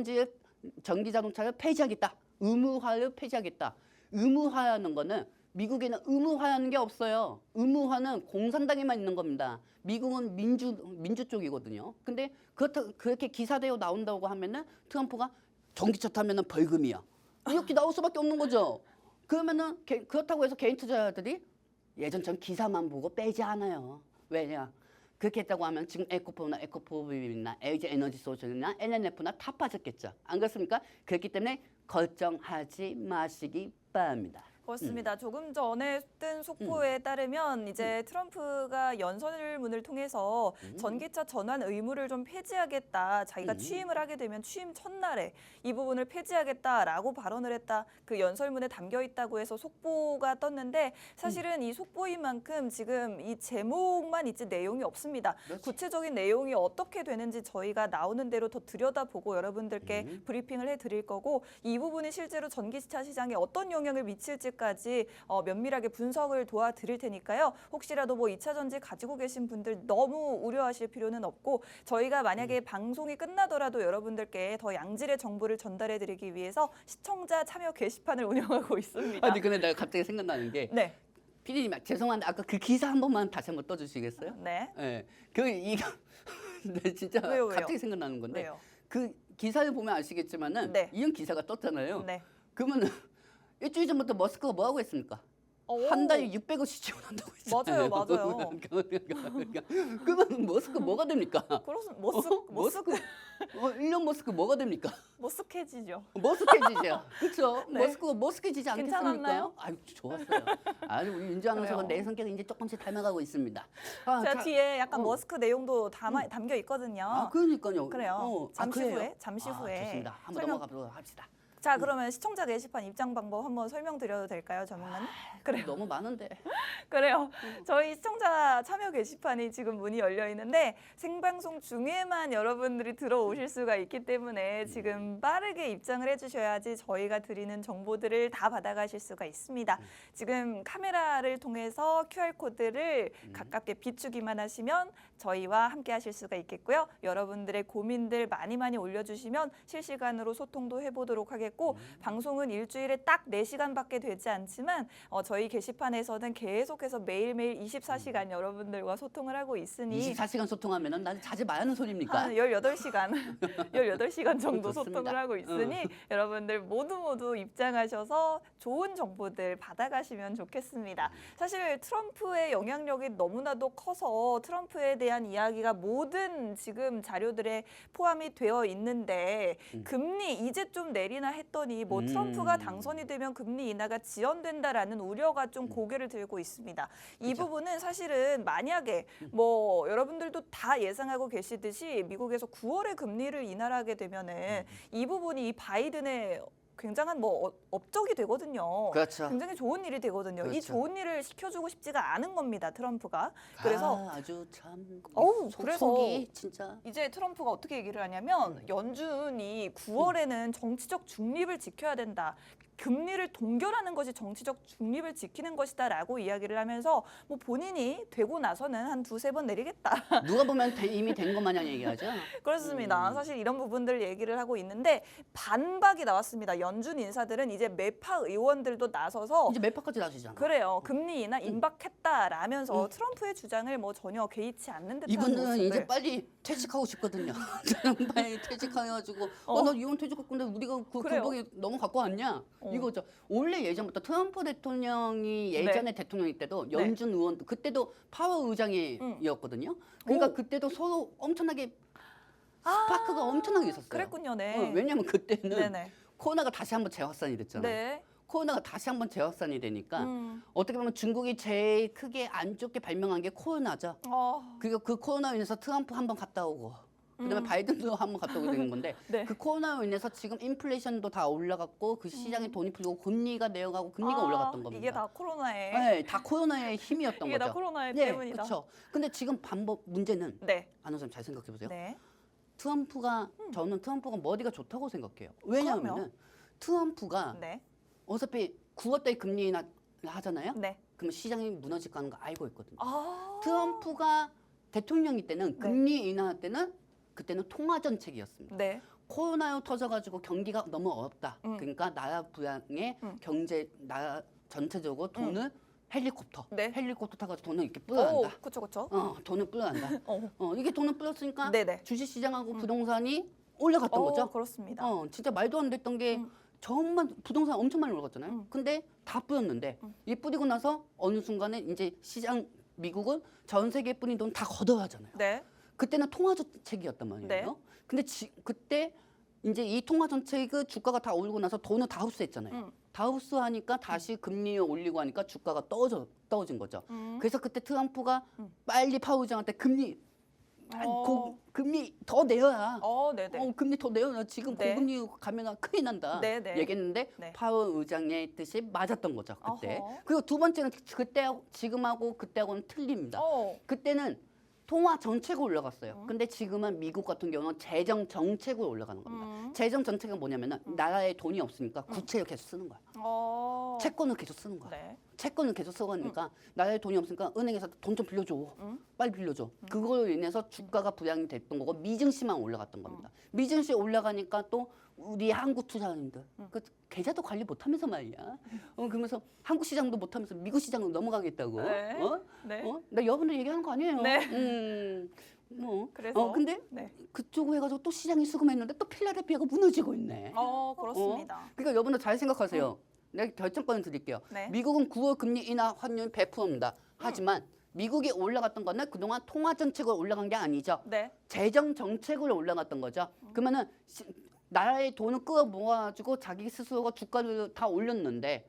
S2: 전기 자동차를 폐지하겠다. 의무화를 폐지하겠다. 의무화라는 거는 미국에는 의무화라는 게 없어요. 의무화는 공산당에만 있는 겁니다. 미국은 민주 쪽이거든요. 근데 그렇게 기사대로 나온다고 하면은 트럼프가 전기차 타면은 벌금이야. 이렇게 나올 수밖에 없는 거죠. 그러면은 그렇다고 해서 개인 투자자들이 예전처럼 기사만 보고 빼지 않아요. 왜냐? 그렇게 했다고 하면 지금 에코포브나 LG 에너지 솔루션이나 LNF나 다 빠졌겠죠. 안 그렇습니까? 그렇기 때문에 걱정하지 마시기 바랍니다.
S1: 그렇습니다. 조금 전에 뜬 속보에 따르면 이제 트럼프가 연설문을 통해서 전기차 전환 의무를 좀 폐지하겠다. 자기가 취임을 하게 되면 취임 첫날에 이 부분을 폐지하겠다라고 발언을 했다. 그 연설문에 담겨 있다고 해서 속보가 떴는데 사실은 이 속보인 만큼 지금 이 제목만 있지 내용이 없습니다.
S2: 그렇지.
S1: 구체적인 내용이 어떻게 되는지 저희가 나오는 대로 더 들여다보고 여러분들께 브리핑을 해드릴 거고 이 부분이 실제로 전기차 시장에 어떤 영향을 미칠지 까지 면밀하게 분석을 도와드릴 테니까요. 혹시라도 뭐 2차 전지 가지고 계신 분들 너무 우려하실 필요는 없고 저희가 만약에 방송이 끝나더라도 여러분들께 더 양질의 정보를 전달해드리기 위해서 시청자 참여 게시판을 운영하고 있습니다.
S2: 아니 근데 내가 갑자기 생각나는 게
S1: 네.
S2: 피디님 죄송한데 아까 그 기사 한 번만 다시 한번 떠주시겠어요?
S1: 네.
S2: 네. 이거 네, 진짜
S1: 왜요?
S2: 갑자기 생각나는 건데
S1: 왜요?
S2: 그 기사를 보면 아시겠지만은
S1: 네.
S2: 이런 기사가 떴잖아요.
S1: 네.
S2: 그러면은 일주일 전부터 머스크가 뭐 하고 있습니까? 한 달에 600억씩 지원한다고 했잖아요.
S1: 맞아요.
S2: 그러면 머스크 뭐가 됩니까?
S1: 머스크
S2: 1년 머스크 뭐가 됩니까?
S1: 머스크해지죠.
S2: 머스크해지죠. 그렇죠.
S1: 네.
S2: 머스크가 머스크해지지 않겠습니까?
S1: 괜찮았나요?
S2: 아유 좋았어요. 아주 우리 윤주 아나운서가
S1: 그래요.
S2: 내 성격을 이제 조금씩 닮아가고 있습니다.
S1: 제가 뒤에 약간 머스크 내용도 담겨 있거든요.
S2: 그러니까요.
S1: 그래요. 잠시
S2: 그래요?
S1: 후에
S2: 좋습니다. 한번
S1: 설명
S2: 넘어가 보도록 합시다.
S1: 자, 그러면 시청자 게시판 입장 방법 한번 설명드려도 될까요, 전문가님? 그래요.
S2: 너무 많은데.
S1: 그래요. 저희 시청자 참여 게시판이 지금 문이 열려 있는데 생방송 중에만 여러분들이 들어오실 수가 있기 때문에 지금 빠르게 입장을 해주셔야지 저희가 드리는 정보들을 다 받아가실 수가 있습니다. 지금 카메라를 통해서 QR코드를 가깝게 비추기만 하시면 저희와 함께 하실 수가 있겠고요. 여러분들의 고민들 많이 올려주시면 실시간으로 소통도 해보도록 하겠고 방송은 일주일에 딱 4시간밖에 되지 않지만 저희 게시판에서는 계속해서 매일매일 24시간 여러분들과 소통을 하고 있으니
S2: 24시간 소통하면은 나는 자지 마야는 소리입니까?
S1: 한 18시간, 18시간 정도
S2: 좋습니다.
S1: 소통을 하고 있으니 여러분들 모두 입장하셔서 좋은 정보들 받아가시면 좋겠습니다. 사실 트럼프의 영향력이 너무나도 커서 트럼프에 대한 이야기가 모든 지금 자료들에 포함이 되어 있는데 금리 이제 좀 내리나 했더니 뭐 트럼프가 당선이 되면 금리 인하가 지연된다라는 우려가 좀 고개를 들고 있습니다. 이
S2: 그죠.
S1: 부분은 사실은 만약에 뭐 여러분들도 다 예상하고 계시듯이 미국에서 9월에 금리를 인하를 하게 되면은 이 부분이 이 바이든의 굉장한 뭐 업적이 되거든요.
S2: 그렇죠.
S1: 굉장히 좋은 일이 되거든요. 이
S2: 그렇죠.
S1: 좋은 일을 시켜주고 싶지가 않은 겁니다, 트럼프가. 그래서
S2: 아주 참
S1: 그래서
S2: 속이 진짜
S1: 이제 트럼프가 어떻게 얘기를 하냐면 연준이 9월에는 정치적 중립을 지켜야 된다. 금리를 동결하는 것이 정치적 중립을 지키는 것이다라고 이야기를 하면서 뭐 본인이 되고 나서는 한 2-3번 내리겠다.
S2: 누가 보면 이미 된 것 마냥 얘기하죠.
S1: 그렇습니다. 사실 이런 부분들 얘기를 하고 있는데 반박이 나왔습니다. 연준 인사들은 이제 매파 의원들도 나서서
S2: 이제 몇 파까지 나시잖아.
S1: 그래요. 금리 인하 임박했다라면서 트럼프의 주장을 뭐 전혀 개의치 않는 듯한
S2: 이분들은
S1: 모습을.
S2: 이제 빨리 퇴직하고 싶거든요. 저는 빨리 퇴직해가지고 나 이혼 퇴직할 건데 우리가 그
S1: 그래요.
S2: 군복이 너무 갖고 왔냐? 이거죠. 원래 예전부터 트럼프 대통령이 예전에 대통령일 때도 연준 의원 그때도 파워 의장이었거든요. 그러니까 그때도 서로 엄청나게 스파크가 엄청나게 있었어요.
S1: 그랬군요. 네.
S2: 왜냐면 그때는
S1: 네네.
S2: 코로나가 다시 한번 재확산이 됐잖아요.
S1: 네.
S2: 코로나가 다시 한번 재확산이 되니까 어떻게 보면 중국이 제일 크게 안 좋게 발명한 게 코로나죠. 그리고 그 코로나로 인해서 트럼프 한번 갔다 오고 그다음에 바이든도 한번 갔다 오게 되는 건데
S1: 네.
S2: 그 코로나로 인해서 지금 인플레이션도 다 올라갔고 그 시장에 돈이 풀리고 금리가 내려가고 금리가 올라갔던 겁니다.
S1: 이게 다 코로나의
S2: 네, 다 코로나의 힘이었던
S1: 이게
S2: 거죠.
S1: 다 코로나의
S2: 네,
S1: 때문이다.
S2: 그렇죠. 근데 지금 문제는
S1: 네.
S2: 아나운서님 잘 생각해 보세요.
S1: 네.
S2: 트럼프가 저는 트럼프가 머리가 좋다고 생각해요. 왜냐하면 트럼프가
S1: 네.
S2: 어차피 9월달에 금리 인하 하잖아요.
S1: 네.
S2: 그러면 시장이 무너질 거는 거 알고 있거든요.
S1: 아.
S2: 트럼프가 대통령일 때는 금리 인하 때는 그때는 통화 정책이었습니다.
S1: 네.
S2: 코로나로 터져가지고 경기가 너무 어렵다. 그러니까 나라 부양에 경제 나라 전체적으로 돈을 헬리콥터 타가지고 돈을 이렇게 뿌려간다.
S1: 그렇죠.
S2: 돈을 뿌려간다. 이게 돈을 뿌렸으니까
S1: 네네.
S2: 주식시장하고 부동산이 올라갔던 거죠.
S1: 그렇습니다.
S2: 진짜 말도 안 됐던 게 정말 부동산 엄청 많이 올라갔잖아요. 근데 다 뿌렸는데 이 뿌리고 나서 어느 순간에 이제 미국은 전 세계에 뿌린 돈 다 걷어야 하잖아요.
S1: 네.
S2: 그때는 통화 정책이었단 말이에요.
S1: 네.
S2: 근데 그때 이제 이 통화 정책의 주가가 다 오르고 나서 돈을 다 흡수했잖아요. 다 흡수하니까 다시 금리 올리고 하니까 주가가 떨어진 거죠. 그래서 그때 트럼프가 빨리 파월 의장한테 금리 더 내어야.
S1: 네네.
S2: 금리 더 내어야 지금
S1: 네.
S2: 고금리 가면 큰일 난다.
S1: 네네.
S2: 얘기했는데
S1: 네.
S2: 파월 의장의 뜻이 맞았던 거죠. 그때.
S1: 어허.
S2: 그리고 두 번째는 지금하고 그때하고는 틀립니다. 그때는 통화 정책으로 올라갔어요. 근데 지금은 미국 같은 경우는 재정 정책으로 올라가는 겁니다. 재정 정책은 뭐냐면은 나라에 돈이 없으니까 구체를 계속 쓰는 거야. 채권을 계속 쓰는 거야.
S1: 네.
S2: 채권을 계속 써가니까 나라에 돈이 없으니까 은행에서 돈 좀 빌려줘. 빨리 빌려줘. 그걸로 인해서 주가가 부양이 됐던 거고 미증시만 올라갔던 겁니다. 미증시 올라가니까 또 우리 한국 투자자님들 그 계좌도 관리 못하면서 말이야. 그러면서 한국 시장도 못하면서 미국 시장으로 넘어가겠다고.
S1: 네. 네.
S2: 나 여러분들 얘기하는 거 아니에요.
S1: 네. 그래서
S2: 근데
S1: 네.
S2: 그쪽으로 해가지고 또 시장이 수금했는데 또 필라델피아가 무너지고 있네.
S1: 그렇습니다.
S2: 그러니까 여러분들 잘 생각하세요. 내가 결정권을 드릴게요.
S1: 네.
S2: 미국은 9월 금리 인하 환율 100%입니다. 하지만 미국이 올라갔던 거는 그동안 통화 정책으로 올라간 게 아니죠.
S1: 네.
S2: 재정 정책으로 올라갔던 거죠. 그러면은 나라의 돈을 끌어 모아가지고 자기 스스로가 주가를 다 올렸는데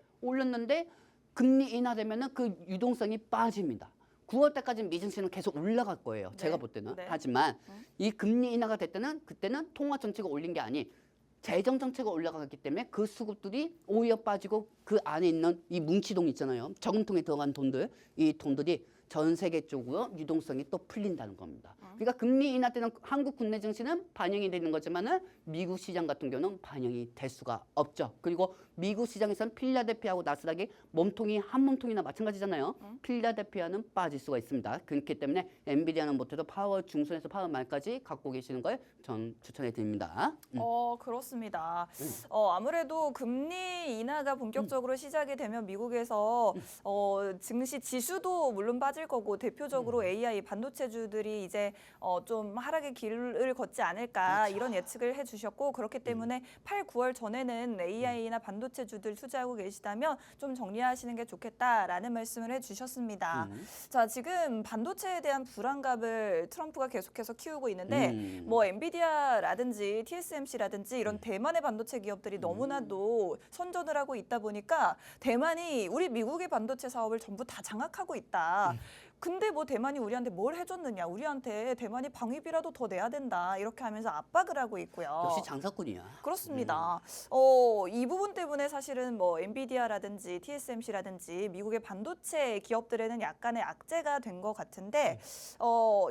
S2: 금리 인하되면은 그 유동성이 빠집니다. 9월 때까지는 미증시는 계속 올라갈 거예요. 제가 볼 때는.
S1: 네.
S2: 하지만 이 금리 인하가 됐을 때는 그때는 통화 정책을 올린 게 아니 재정 정책가 올라가기 때문에 그 수급들이 오히려 빠지고 그 안에 있는 이 뭉치돈 있잖아요. 저금통에 들어간 돈들, 이 돈들이 전 세계 쪽으로 유동성이 또 풀린다는 겁니다. 그러니까 금리 인하 때는 한국 국내 증시는 반영이 되는 거지만은 미국 시장 같은 경우는 반영이 될 수가 없죠. 그리고 미국 시장에서는 필라델피아하고 나스닥이 몸통이 한 몸통이나 마찬가지잖아요. 필라델피아는 빠질 수가 있습니다. 그렇기 때문에 엔비디아는 못해도 파월 중순에서 파월 말까지 갖고 계시는 걸 전 추천해 드립니다.
S1: 그렇습니다. 아무래도 금리 인하가 본격적으로 시작이 되면 미국에서 증시 지수도 물론 빠질 거고 대표적으로 AI 반도체주들이 이제 좀 하락의 길을 걷지 않을까
S2: 그렇죠.
S1: 이런 예측을 해주셨고 그렇기 때문에 8, 9월 전에는 AI나 반도체주들 투자하고 계시다면 좀 정리하시는 게 좋겠다라는 말씀을 해주셨습니다. 자, 지금 반도체에 대한 불안감을 트럼프가 계속해서 키우고 있는데 뭐 엔비디아라든지 TSMC라든지 이런 대만의 반도체 기업들이 너무나도 선전을 하고 있다 보니까 대만이 우리 미국의 반도체 사업을 전부 다 장악하고 있다. 근데 뭐 대만이 우리한테 뭘 해줬느냐? 우리한테 대만이 방위비라도 더 내야 된다. 이렇게 하면서 압박을 하고 있고요.
S2: 역시 장사꾼이야.
S1: 그렇습니다. 이 부분 때문에 사실은 뭐 엔비디아라든지 TSMC라든지 미국의 반도체 기업들에는 약간의 악재가 된 것 같은데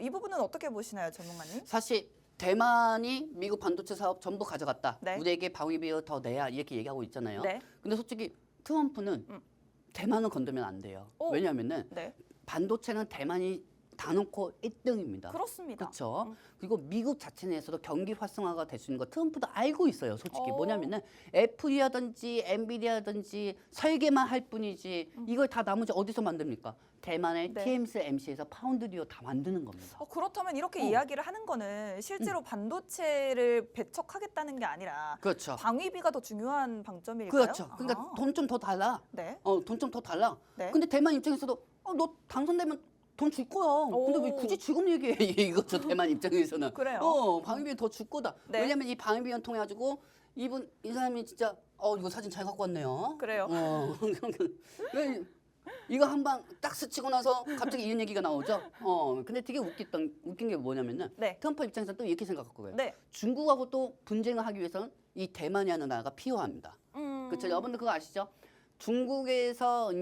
S1: 이 부분은 어떻게 보시나요, 전문가님?
S2: 사실 대만이 미국 반도체 사업 전부 가져갔다.
S1: 네.
S2: 우리에게 방위비를 더 내야 이렇게 얘기하고 있잖아요.
S1: 네.
S2: 근데 솔직히 트럼프는 대만은 건드면 안 돼요. 왜냐하면은
S1: 네.
S2: 반도체는 대만이 다 놓고 1등입니다.
S1: 그렇습니다.
S2: 그렇죠. 그리고 미국 자체 내에서도 경기 활성화가 될 수 있는 거 트럼프도 알고 있어요. 솔직히 뭐냐면은 애플이라든지 엔비디아라든지 설계만 할 뿐이지 이걸 다 나머지 어디서 만듭니까? 대만의
S1: 네.
S2: TSMC에서 파운드리로 다 만드는 겁니다.
S1: 그렇다면 이렇게 이야기를 하는 거는 실제로 반도체를 배척하겠다는 게 아니라
S2: 그렇죠.
S1: 방위비가 더 중요한 방점일까요?
S2: 그렇죠. 그러니까 돈 좀 더 달라.
S1: 네.
S2: 돈 좀 더 달라.
S1: 네.
S2: 근데 대만 입장에서도 너 당선되면 돈 줄 거야. 근데 왜 굳이 지금 얘기해? 이거죠. 대만 입장에서는.
S1: 그래요?
S2: 방위비 더 줄 거다.
S1: 네.
S2: 왜냐면 이 방위비원 통해 가지고 이 사람이 진짜 이거 사진 잘 갖고 왔네요.
S1: 그래요?
S2: 이거 한 방 딱 스치고 나서 갑자기 이런 얘기가 나오죠. 근데 되게 웃긴 게 뭐냐면은
S1: 네.
S2: 트럼프 입장에서 또 이렇게 생각하고요.
S1: 네.
S2: 중국하고 또 분쟁을 하기 위해서는 이 대만이라는 나라가 필요합니다. 그렇죠. 여러분들 그거 아시죠? 중국에서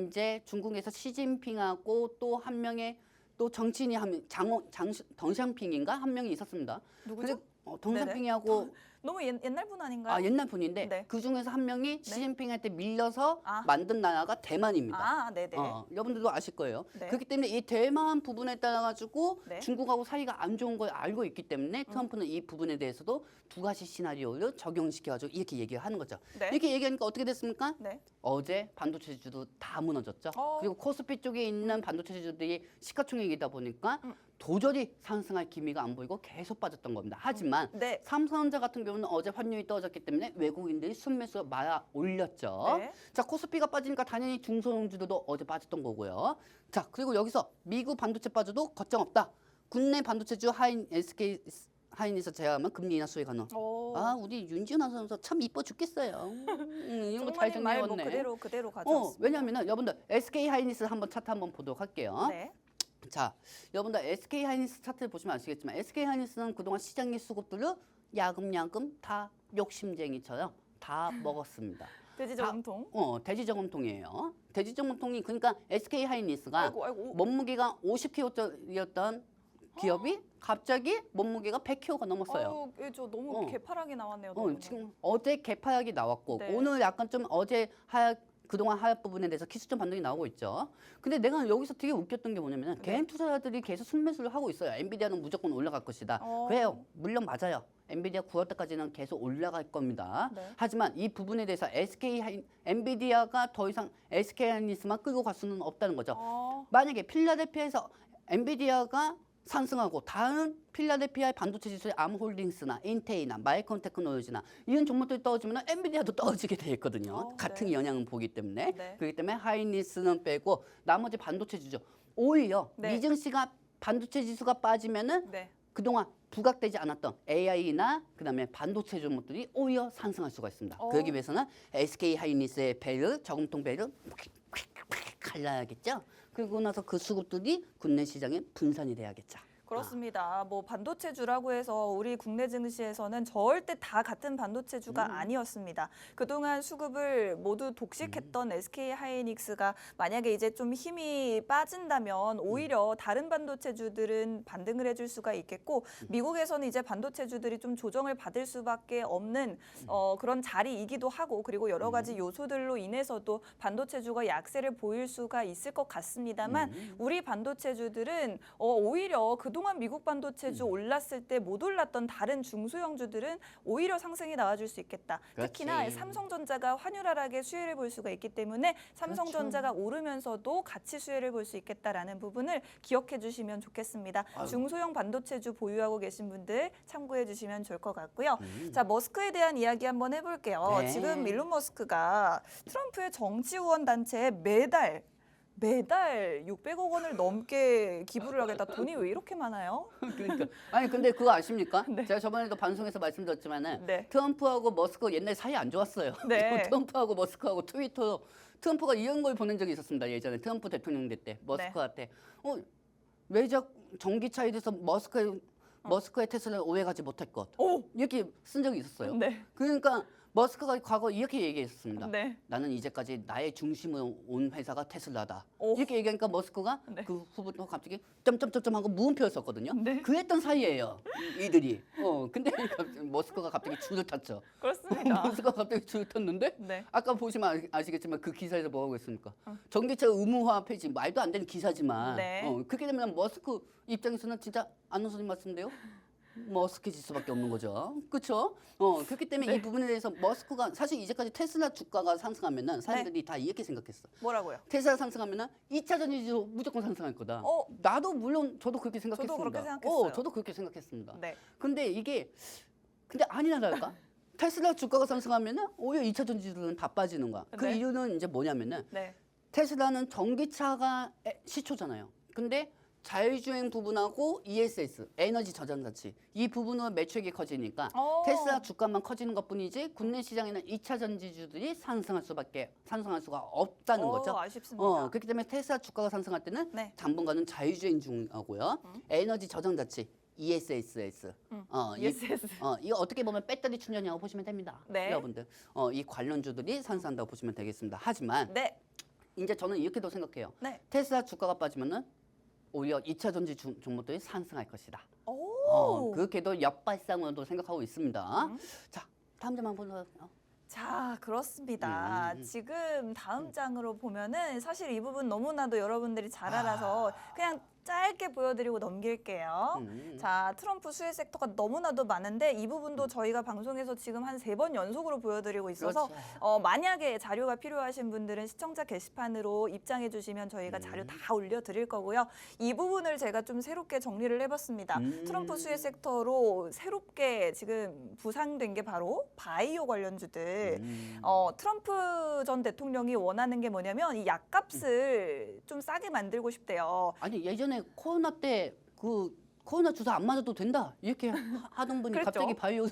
S2: 시진핑하고 또 한 명의 또 정치인이 덩샹핑인가 한 명이 있었습니다.
S1: 누구죠?
S2: 덩샹핑이하고
S1: 너무 옛날 분 아닌가요?
S2: 옛날 분인데
S1: 네.
S2: 그 중에서 한 명이 시진핑한테 밀려서
S1: 아.
S2: 만든 나라가 대만입니다.
S1: 네네.
S2: 여러분들도 아실 거예요.
S1: 네.
S2: 그렇기 때문에 이 대만 부분에 따라 가지고
S1: 네.
S2: 중국하고 사이가 안 좋은 걸 알고 있기 때문에 트럼프는 이 부분에 대해서도 두 가지 시나리오를 적용시켜 가지고 이렇게 얘기를 하는 거죠.
S1: 네.
S2: 이렇게 얘기하니까 어떻게 됐습니까?
S1: 네.
S2: 어제 반도체주도 다 무너졌죠. 그리고 코스피 쪽에 있는 반도체주들이 시가총액이다 보니까 도저히 상승할 기미가 안 보이고 계속 빠졌던 겁니다. 하지만
S1: 네.
S2: 삼성전자 같은 경우는 어제 환율이 떨어졌기 때문에 외국인들이 순매수가 말아 올렸죠.
S1: 네.
S2: 자, 코스피가 빠지니까 당연히 중소형주들도 어제 빠졌던 거고요. 자, 그리고 여기서 미국 반도체 빠져도 걱정 없다. 국내 반도체주 SK 하이닉스 제외하면 금리 인하 수혜 가능. 우리 윤지은 아나운서 참 이뻐 죽겠어요. 이런 거 잘
S1: 정말 말뭐
S2: 정리해왔네.
S1: 그대로 가져왔습니다.
S2: 왜냐하면은 여러분들 SK 하이닉스 한번 차트 한번 보도록 할게요.
S1: 네.
S2: 자, 여러분들 SK 하이닉스 차트를 보시면 아시겠지만 SK 하이닉스는 그동안 시장의 수급들을 야금야금 다 욕심쟁이처럼 다 먹었습니다.
S1: 돼지 저금통.
S2: 돼지 저금통이에요. 돼지 저금통이 그러니까 SK 하이닉스가
S1: 아이고.
S2: 몸무게가 50kg였던 기업이 갑자기 몸무게가 100kg가 넘었어요.
S1: 저 너무 개파락이 나왔네요.
S2: 지금 어제 개파약이 나왔고
S1: 네.
S2: 오늘 약간 좀 어제 그동안 하약 부분에 대해서 기술적 반등이 나오고 있죠. 근데 내가 여기서 되게 웃겼던 게 뭐냐면
S1: 네.
S2: 개인 투자자들이 계속 순매수를 하고 있어요. 엔비디아는 무조건 올라갈 것이다. 그래요. 물론 맞아요. 엔비디아 9월 때까지는 계속 올라갈 겁니다.
S1: 네.
S2: 하지만 이 부분에 대해서 엔비디아가 더 이상 SK 하이닉스만 끌고 갈 수는 없다는 거죠. 만약에 필라델피아에서 엔비디아가 상승하고 다른 필라델피아의 반도체 지수의 암홀딩스나 인텔이나 마이크론 테크놀로지나 이런 종목들이 떨어지면 엔비디아도 떨어지게 돼 있거든요. 같은
S1: 네.
S2: 영향을 보기 때문에.
S1: 네.
S2: 그렇기 때문에 하이닉스는 빼고 나머지 반도체 지수 오히려
S1: 네.
S2: 미증시가 반도체 지수가 빠지면은
S1: 네.
S2: 그동안 부각되지 않았던 AI나 그다음에 반도체 종목들이 오히려 상승할 수가 있습니다. 그러기 위해서는 SK 하이닉스의 배를 저금통 배를 갈라야겠죠. 그리고 나서 그 수급들이 국내 시장에 분산이 돼야겠죠.
S1: 그렇습니다. 뭐 반도체주라고 해서 우리 국내 증시에서는 절대 다 같은 반도체주가 아니었습니다. 그동안 수급을 모두 독식했던 SK 하이닉스가 만약에 이제 좀 힘이 빠진다면 오히려 다른 반도체주들은 반등을 해줄 수가 있겠고 미국에서는 이제 반도체주들이 좀 조정을 받을 수밖에 없는 그런 자리이기도 하고 그리고 여러 가지 요소들로 인해서도 반도체주가 약세를 보일 수가 있을 것 같습니다만 우리 반도체주들은 오히려 그동안 미국 반도체주 올랐을 때 못 올랐던 다른 중소형주들은 오히려 상승이 나와줄 수 있겠다.
S2: 그렇지.
S1: 특히나 삼성전자가 환율하락의 수혜를 볼 수가 있기 때문에 삼성전자가 오르면서도 같이 수혜를 볼 수 있겠다라는 부분을 기억해 주시면 좋겠습니다.
S2: 아유.
S1: 중소형 반도체주 보유하고 계신 분들 참고해 주시면 좋을 것 같고요. 자, 머스크에 대한 이야기 한번 해볼게요.
S2: 네.
S1: 지금 일론 머스크가 트럼프의 정치 후원 단체에 매달 600억 원을 넘게 기부를 하겠다. 돈이 왜 이렇게 많아요?
S2: 그러니까 아니 근데 그거 아십니까?
S1: 네.
S2: 제가 저번에도 방송에서 말씀드렸지만은
S1: 네.
S2: 트럼프하고 머스크 옛날 사이 안 좋았어요.
S1: 네.
S2: 트럼프하고 머스크하고 트위터 트럼프가 이런 걸 보낸 적이 있었습니다. 예전에 트럼프 대통령 때 머스크한테 외적 전기차에 대해서 머스크의 테슬라를 오해가지 못할 것
S1: 오!
S2: 이렇게 쓴 적이 있었어요.
S1: 네.
S2: 그러니까 머스크가 과거 이렇게 얘기했습니다.
S1: 네.
S2: 나는 이제까지 나의 중심으로 온 회사가 테슬라다.
S1: 오.
S2: 이렇게 얘기하니까 머스크가
S1: 네.
S2: 그 후보도 갑자기 점점점점 하고 무음표를 썼거든요.
S1: 네.
S2: 그랬던 사이예요. 이들이. 근데 머스크가 갑자기 줄을 탔죠.
S1: 그렇습니다.
S2: 머스크가 갑자기 줄을 탔는데
S1: 네.
S2: 아까 보시면 아시겠지만 그 기사에서 뭐라고 했습니까? 전기차 의무화 폐지 말도 안 되는 기사지만
S1: 네.
S2: 그렇게 되면 머스크 입장에서는 진짜 안 웃으신 말씀인데요. 머스크질 수밖에 없는 거죠. 그렇죠? 그렇기 때문에
S1: 네.
S2: 이 부분에 대해서 머스크가 사실 이제까지 테슬라 주가가 상승하면은 사람들이 다 이렇게 생각했어.
S1: 뭐라고요?
S2: 테슬라 상승하면은 2차 전지로 무조건 상승할 거다. 나도 물론 저도 그렇게 생각했습니다.
S1: 저도 그렇게 생각했어요.
S2: 저도 그렇게 생각했습니다.
S1: 네.
S2: 근데 아니나 다를까? 테슬라 주가가 상승하면은 오히려 2차 전지들은 다 빠지는 거야. 그
S1: 네.
S2: 이유는 이제 뭐냐면은
S1: 네.
S2: 테슬라는 전기차가 시초잖아요. 근데 자율주행 부분하고 ESS, 에너지 저장 장치 이 부분은 매출액이 커지니까 테슬라 주가만 커지는 것뿐이지 국내 시장에는 2차 전지주들이 상승할 수가 없다는 거죠.
S1: 아쉽습니다.
S2: 그렇기 때문에 테슬라 주가가 상승할 때는
S1: 네.
S2: 당분간은 자율주행 중하고요. 에너지 저장 장치 ESS.
S1: ESS.
S2: 이거 어떻게 보면 배터리 충전이라고 보시면 됩니다.
S1: 네.
S2: 여러분들. 이 관련주들이 상승한다고 보시면 되겠습니다. 하지만
S1: 네.
S2: 이제 저는 이렇게도 생각해요.
S1: 네.
S2: 테슬라 주가가 빠지면은 오히려 2차 전지 종목들이 상승할 것이다.
S1: 오.
S2: 그렇게도 역발상으로도 생각하고 있습니다. 자, 다음 점 한번 볼까요?
S1: 자, 그렇습니다. 지금 다음 장으로 보면은 사실 이 부분 너무나도 여러분들이 잘 알아서 그냥 짧게 보여드리고 넘길게요. 자, 트럼프 수혜 섹터가 너무나도 많은데 이 부분도 저희가 방송에서 지금 한 3번 연속으로 보여드리고 있어서
S2: 그렇죠.
S1: 만약에 자료가 필요하신 분들은 시청자 게시판으로 입장해 주시면 저희가 자료 다 올려드릴 거고요. 이 부분을 제가 좀 새롭게 정리를 해봤습니다. 트럼프 수혜 섹터로 새롭게 지금 부상된 게 바로 바이오 관련주들. 트럼프 전 대통령이 원하는 게 뭐냐면 이 약값을 좀 싸게 만들고 싶대요.
S2: 아니 예전에 코로나 때 그 코로나 주사 안 맞아도 된다 이렇게 하던 분이
S1: 그랬죠.
S2: 갑자기 바이오는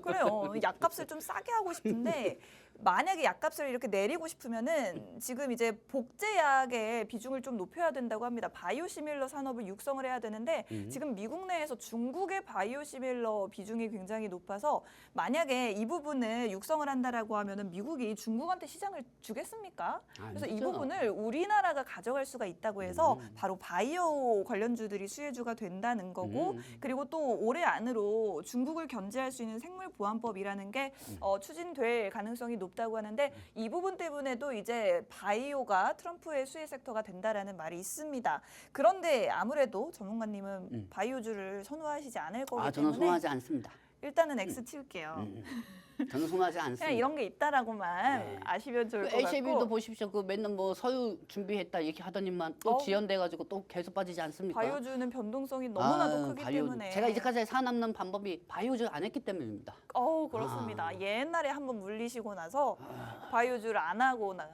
S1: 그래요. 약값을 좀 싸게 하고 싶은데 만약에 약값을 이렇게 내리고 싶으면은 지금 이제 복제약의 비중을 좀 높여야 된다고 합니다. 바이오시밀러 산업을 육성을 해야 되는데 지금 미국 내에서 중국의 바이오시밀러 비중이 굉장히 높아서 만약에 이 부분을 육성을 한다라고 하면은 미국이 중국한테 시장을 주겠습니까? 그래서 이 부분을 우리나라가 가져갈 수가 있다고 해서 바로 바이오 관련주들이 수혜주가 된다는 거고 그리고 또 올해 안으로 중국을 견제할 수 있는 생물보안법이라는 게 추진될 가능성이 높다고 하는데 이 부분 때문에도 이제 바이오가 트럼프의 수혜 섹터가 된다라는 말이 있습니다. 그런데 아무래도 전문가님은 바이오주를 선호하시지 않을 거기
S2: 저는
S1: 때문에
S2: 선호하지 않습니다.
S1: 일단은 X 칠게요.
S2: 저는 선호하지 않습니다.
S1: 그냥 이런 게 있다라고만
S2: 네.
S1: 아시면 좋을 것
S2: HAB도
S1: 같고
S2: 보십시오. 그 맨날 뭐 서류 준비했다 이렇게 하더니만 또 지연돼가지고 또 계속 빠지지 않습니까?
S1: 바이오주는 변동성이 너무나도 크기
S2: 바이오.
S1: 때문에
S2: 제가 이제까지 살아남는 방법이 바이오주 안 했기 때문입니다.
S1: 그렇습니다. 옛날에 한번 물리시고 나서 바이오주를 안 하고는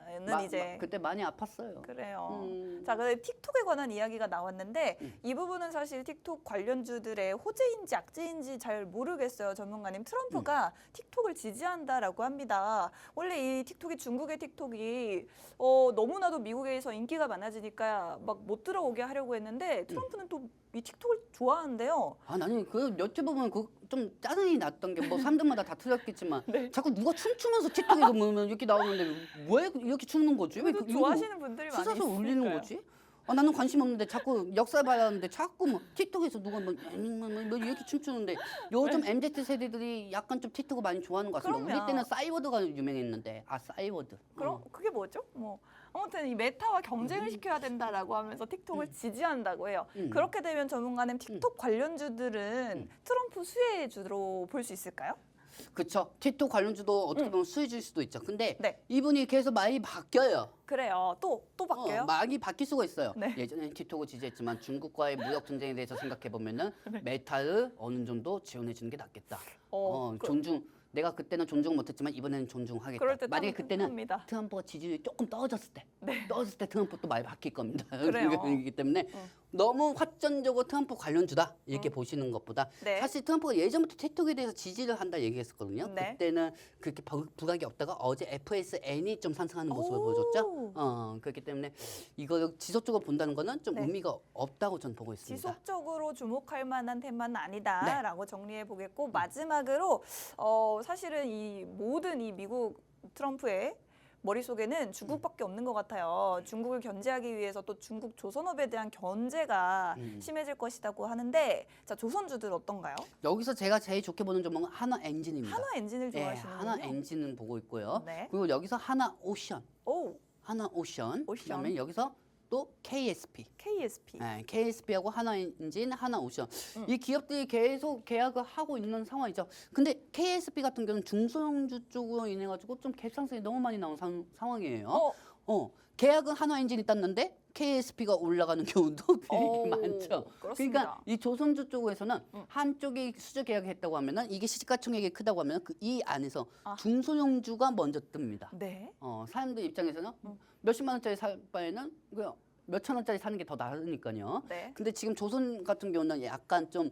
S1: 이제
S2: 그때 많이 아팠어요.
S1: 그래요. 자, 근데 틱톡에 관한 이야기가 나왔는데 이 부분은 사실 틱톡 관련주들의 호재인지 악재인지 잘 모르겠어요, 전문가님. 트럼프가 틱톡을 지지한다라고 합니다. 원래 이 틱톡이 중국의 틱톡이 너무나도 미국에서 인기가 많아지니까 막 못 들어오게 하려고 했는데 트럼프는 또 이 틱톡을 좋아한대요.
S2: 아, 나는 그 여태 보면 그 좀 짜증이 났던 게 뭐 사람들마다 다 틀렸겠지만
S1: 네.
S2: 자꾸 누가 춤추면서 틱톡에서 뭐 이렇게 나오는데 왜 이렇게 추는 거지? 왜
S1: 그래도
S2: 이런 거
S1: 좋아하시는 분들이 많이
S2: 씻어서 올리는
S1: 있으니까요.
S2: 거지? 아, 나는 관심 없는데 자꾸 역사 봐야 하는데 자꾸 뭐 틱톡에서 누가 뭐 이렇게 춤추는데 요즘 MZ 세대들이 약간 좀 틱톡을 많이 좋아하는 것 같습니다. 우리
S1: 그럼요.
S2: 때는 싸이워드가 유명했는데 싸이워드.
S1: 그럼 그게 뭐죠? 뭐 아무튼 이 메타와 경쟁을 시켜야 된다라고 하면서 틱톡을 지지한다고 해요. 그렇게 되면 전문가는 틱톡 관련주들은 트럼프 수혜주로 볼 수 있을까요?
S2: 그쵸. 틱톡 관련주도 어떻게 보면 수혜줄 수도 있죠. 근데
S1: 네.
S2: 이분이 계속 많이 바뀌어요.
S1: 그래요. 또 바뀌어요?
S2: 많이 바뀔 수가 있어요.
S1: 네.
S2: 예전에는 틱톡을 지지했지만 중국과의 무역 전쟁에 대해서 생각해 보면은 메타를 어느 정도 지원해 주는 게 낫겠다. 존중. 내가 그때는 존중 못했지만 이번에는 존중하겠다.
S1: 그럴 때
S2: 만약에 그때는
S1: 합니다.
S2: 트럼프가 지지율이 조금 떨어졌을 때,
S1: 네.
S2: 떨어졌을 때 트럼프 또 많이 바뀔 겁니다.
S1: 그래요.
S2: 그렇기 때문에 너무 확전적으로 트럼프 관련주다 이렇게 보시는 것보다
S1: 네.
S2: 사실 트럼프가 예전부터 틱톡에 대해서 지지를 한다 얘기했었거든요.
S1: 네.
S2: 그때는 그렇게 부각이 없다가 어제 FSN이 좀 상승하는 모습을 보여줬죠.
S1: 오.
S2: 그렇기 때문에 이거 지속적으로 본다는 거는 좀
S1: 네.
S2: 의미가 없다고 저는 보고 있습니다.
S1: 지속적으로 주목할 만한 테마는 아니다라고 정리해 보겠고 마지막으로 사실은 이 모든 이 미국 트럼프의 머릿속에는 중국밖에 없는 것 같아요. 중국을 견제하기 위해서 또 중국 조선업에 대한 견제가 심해질 것이라고 하는데 자 조선주들 어떤가요?
S2: 여기서 제가 제일 좋게 보는 종목은 하나 엔진입니다.
S1: 하나 엔진을
S2: 네,
S1: 좋아하시는군요.
S2: 하나 엔진은 보고 있고요.
S1: 네.
S2: 그리고 여기서 하나 오션,
S1: 오,
S2: 하나 오션.
S1: 오션.
S2: 그다음에 여기서 또 KSP.
S1: KSP.
S2: 네, KSP하고 하나 엔진, 하나 오션. 이 기업들이 계속 계약을 하고 있는 상황이죠. 근데 KSP 같은 경우는 중소형주 쪽으로 인해 가지고 좀 갭상승이 너무 많이 나온 상황이에요. 계약은 하나 엔진이 땄는데 KSP가 올라가는 경우도 되게 많죠.
S1: 그렇습니다.
S2: 그러니까 이 조선주 쪽에서는 한쪽이 수주 계약했다고 하면은 이게 시가총액이 크다고 하면은 이 안에서 중소형주가 먼저 뜹니다.
S1: 네.
S2: 사람들 입장에서는 몇십만 원짜리 살 바에는 그냥 몇천 원짜리 사는 게 더 나으니까요.
S1: 네.
S2: 근데 지금 조선 같은 경우는 약간 좀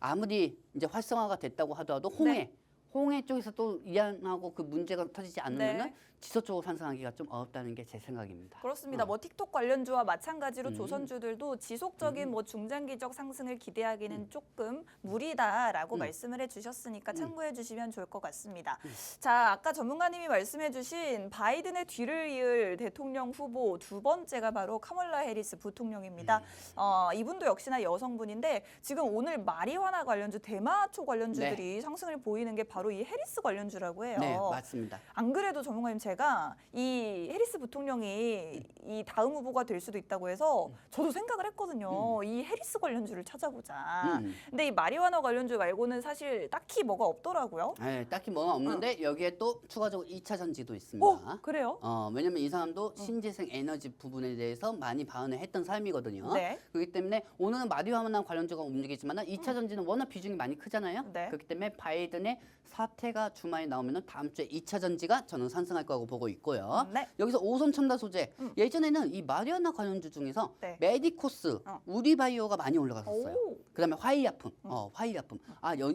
S2: 아무리 이제 활성화가 됐다고 하더라도 홍해 쪽에서 또 이안하고 그 문제가 터지지 않으면은
S1: 네.
S2: 지속적으로 상승하기가 좀 어렵다는 게 제 생각입니다.
S1: 그렇습니다. 뭐 틱톡 관련주와 마찬가지로 조선주들도 지속적인 뭐 중장기적 상승을 기대하기는 조금 무리다라고 말씀을 해주셨으니까 참고해 주시면 좋을 것 같습니다. 자, 아까 전문가님이 말씀해주신 바이든의 뒤를 이을 대통령 후보 두 번째가 바로 카멀라 해리스 부통령입니다. 이분도 역시나 여성분인데 지금 오늘 마리화나 관련주, 대마초 관련주들이 상승을 보이는 게 바로 이 해리스 관련주라고 해요.
S2: 네, 맞습니다.
S1: 안 그래도 전문가님 제가 이 해리스 부통령이 이 다음 후보가 될 수도 있다고 해서 저도 생각을 했거든요. 이 해리스 관련주를 찾아보자. 근데 이 마리화나 관련주 말고는 사실 딱히 뭐가 없더라고요.
S2: 네, 딱히 뭐가 없는데 여기에 또 추가적으로 2차 전지도 있습니다.
S1: 그래요?
S2: 왜냐면 이 사람도 신재생 에너지 부분에 대해서 많이 발언을 했던 사람이거든요.
S1: 네.
S2: 그렇기 때문에 오늘은 마리화나 관련주가 움직이지만 2차 전지는 워낙 비중이 많이 크잖아요.
S1: 네.
S2: 그렇기 때문에 바이든의 사태가 주말에 나오면 다음 주에 2차 전지가 저는 상승할 거라고 보고 있고요.
S1: 네.
S2: 여기서 오손 첨단 소재. 예전에는 이 마리화나 관련주 중에서
S1: 네.
S2: 메디코스, 우리바이오가 많이 올라갔었어요.
S1: 오.
S2: 그다음에 화일약품, 화일약품.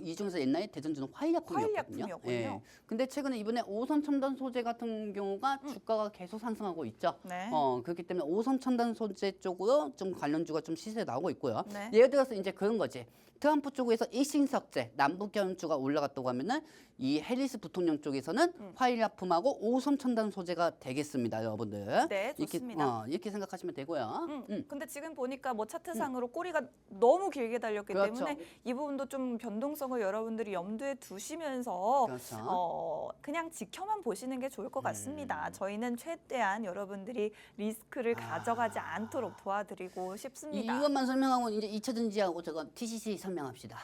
S2: 이 중에서 옛날에 대전주는 화일약품이었거든요.
S1: 화일약품이었군요.
S2: 근데 최근에 이번에 오선 첨단 소재 같은 경우가 주가가 계속 상승하고 있죠.
S1: 네.
S2: 그렇기 때문에 오선 첨단 소재 쪽으로 좀 관련주가 좀 시세에 나오고 있고요.
S1: 네.
S2: 예를 들어서 이제 그런 거지. 트럼프 쪽에서 일신석재, 남북경주가 올라갔다고 하면은 이 해리스 부통령 쪽에서는 화일약품하고 오선 첨단 소재가 되겠습니다, 여러분들.
S1: 네, 좋습니다.
S2: 이렇게 생각하시면 되고요.
S1: 근데 지금 보니까 뭐 차트상으로 꼬리가 너무 길게 달렸기
S2: 그렇죠.
S1: 때문에 이 부분도 좀 변동성을 여러분들이 염두에 두시면서
S2: 그렇죠.
S1: 그냥 지켜만 보시는 게 좋을 것 같습니다. 저희는 최대한 여러분들이 리스크를 가져가지 않도록 도와드리고 싶습니다.
S2: 이것만 설명하고 이제 2차 전지하고 저거 TCC 설명합시다.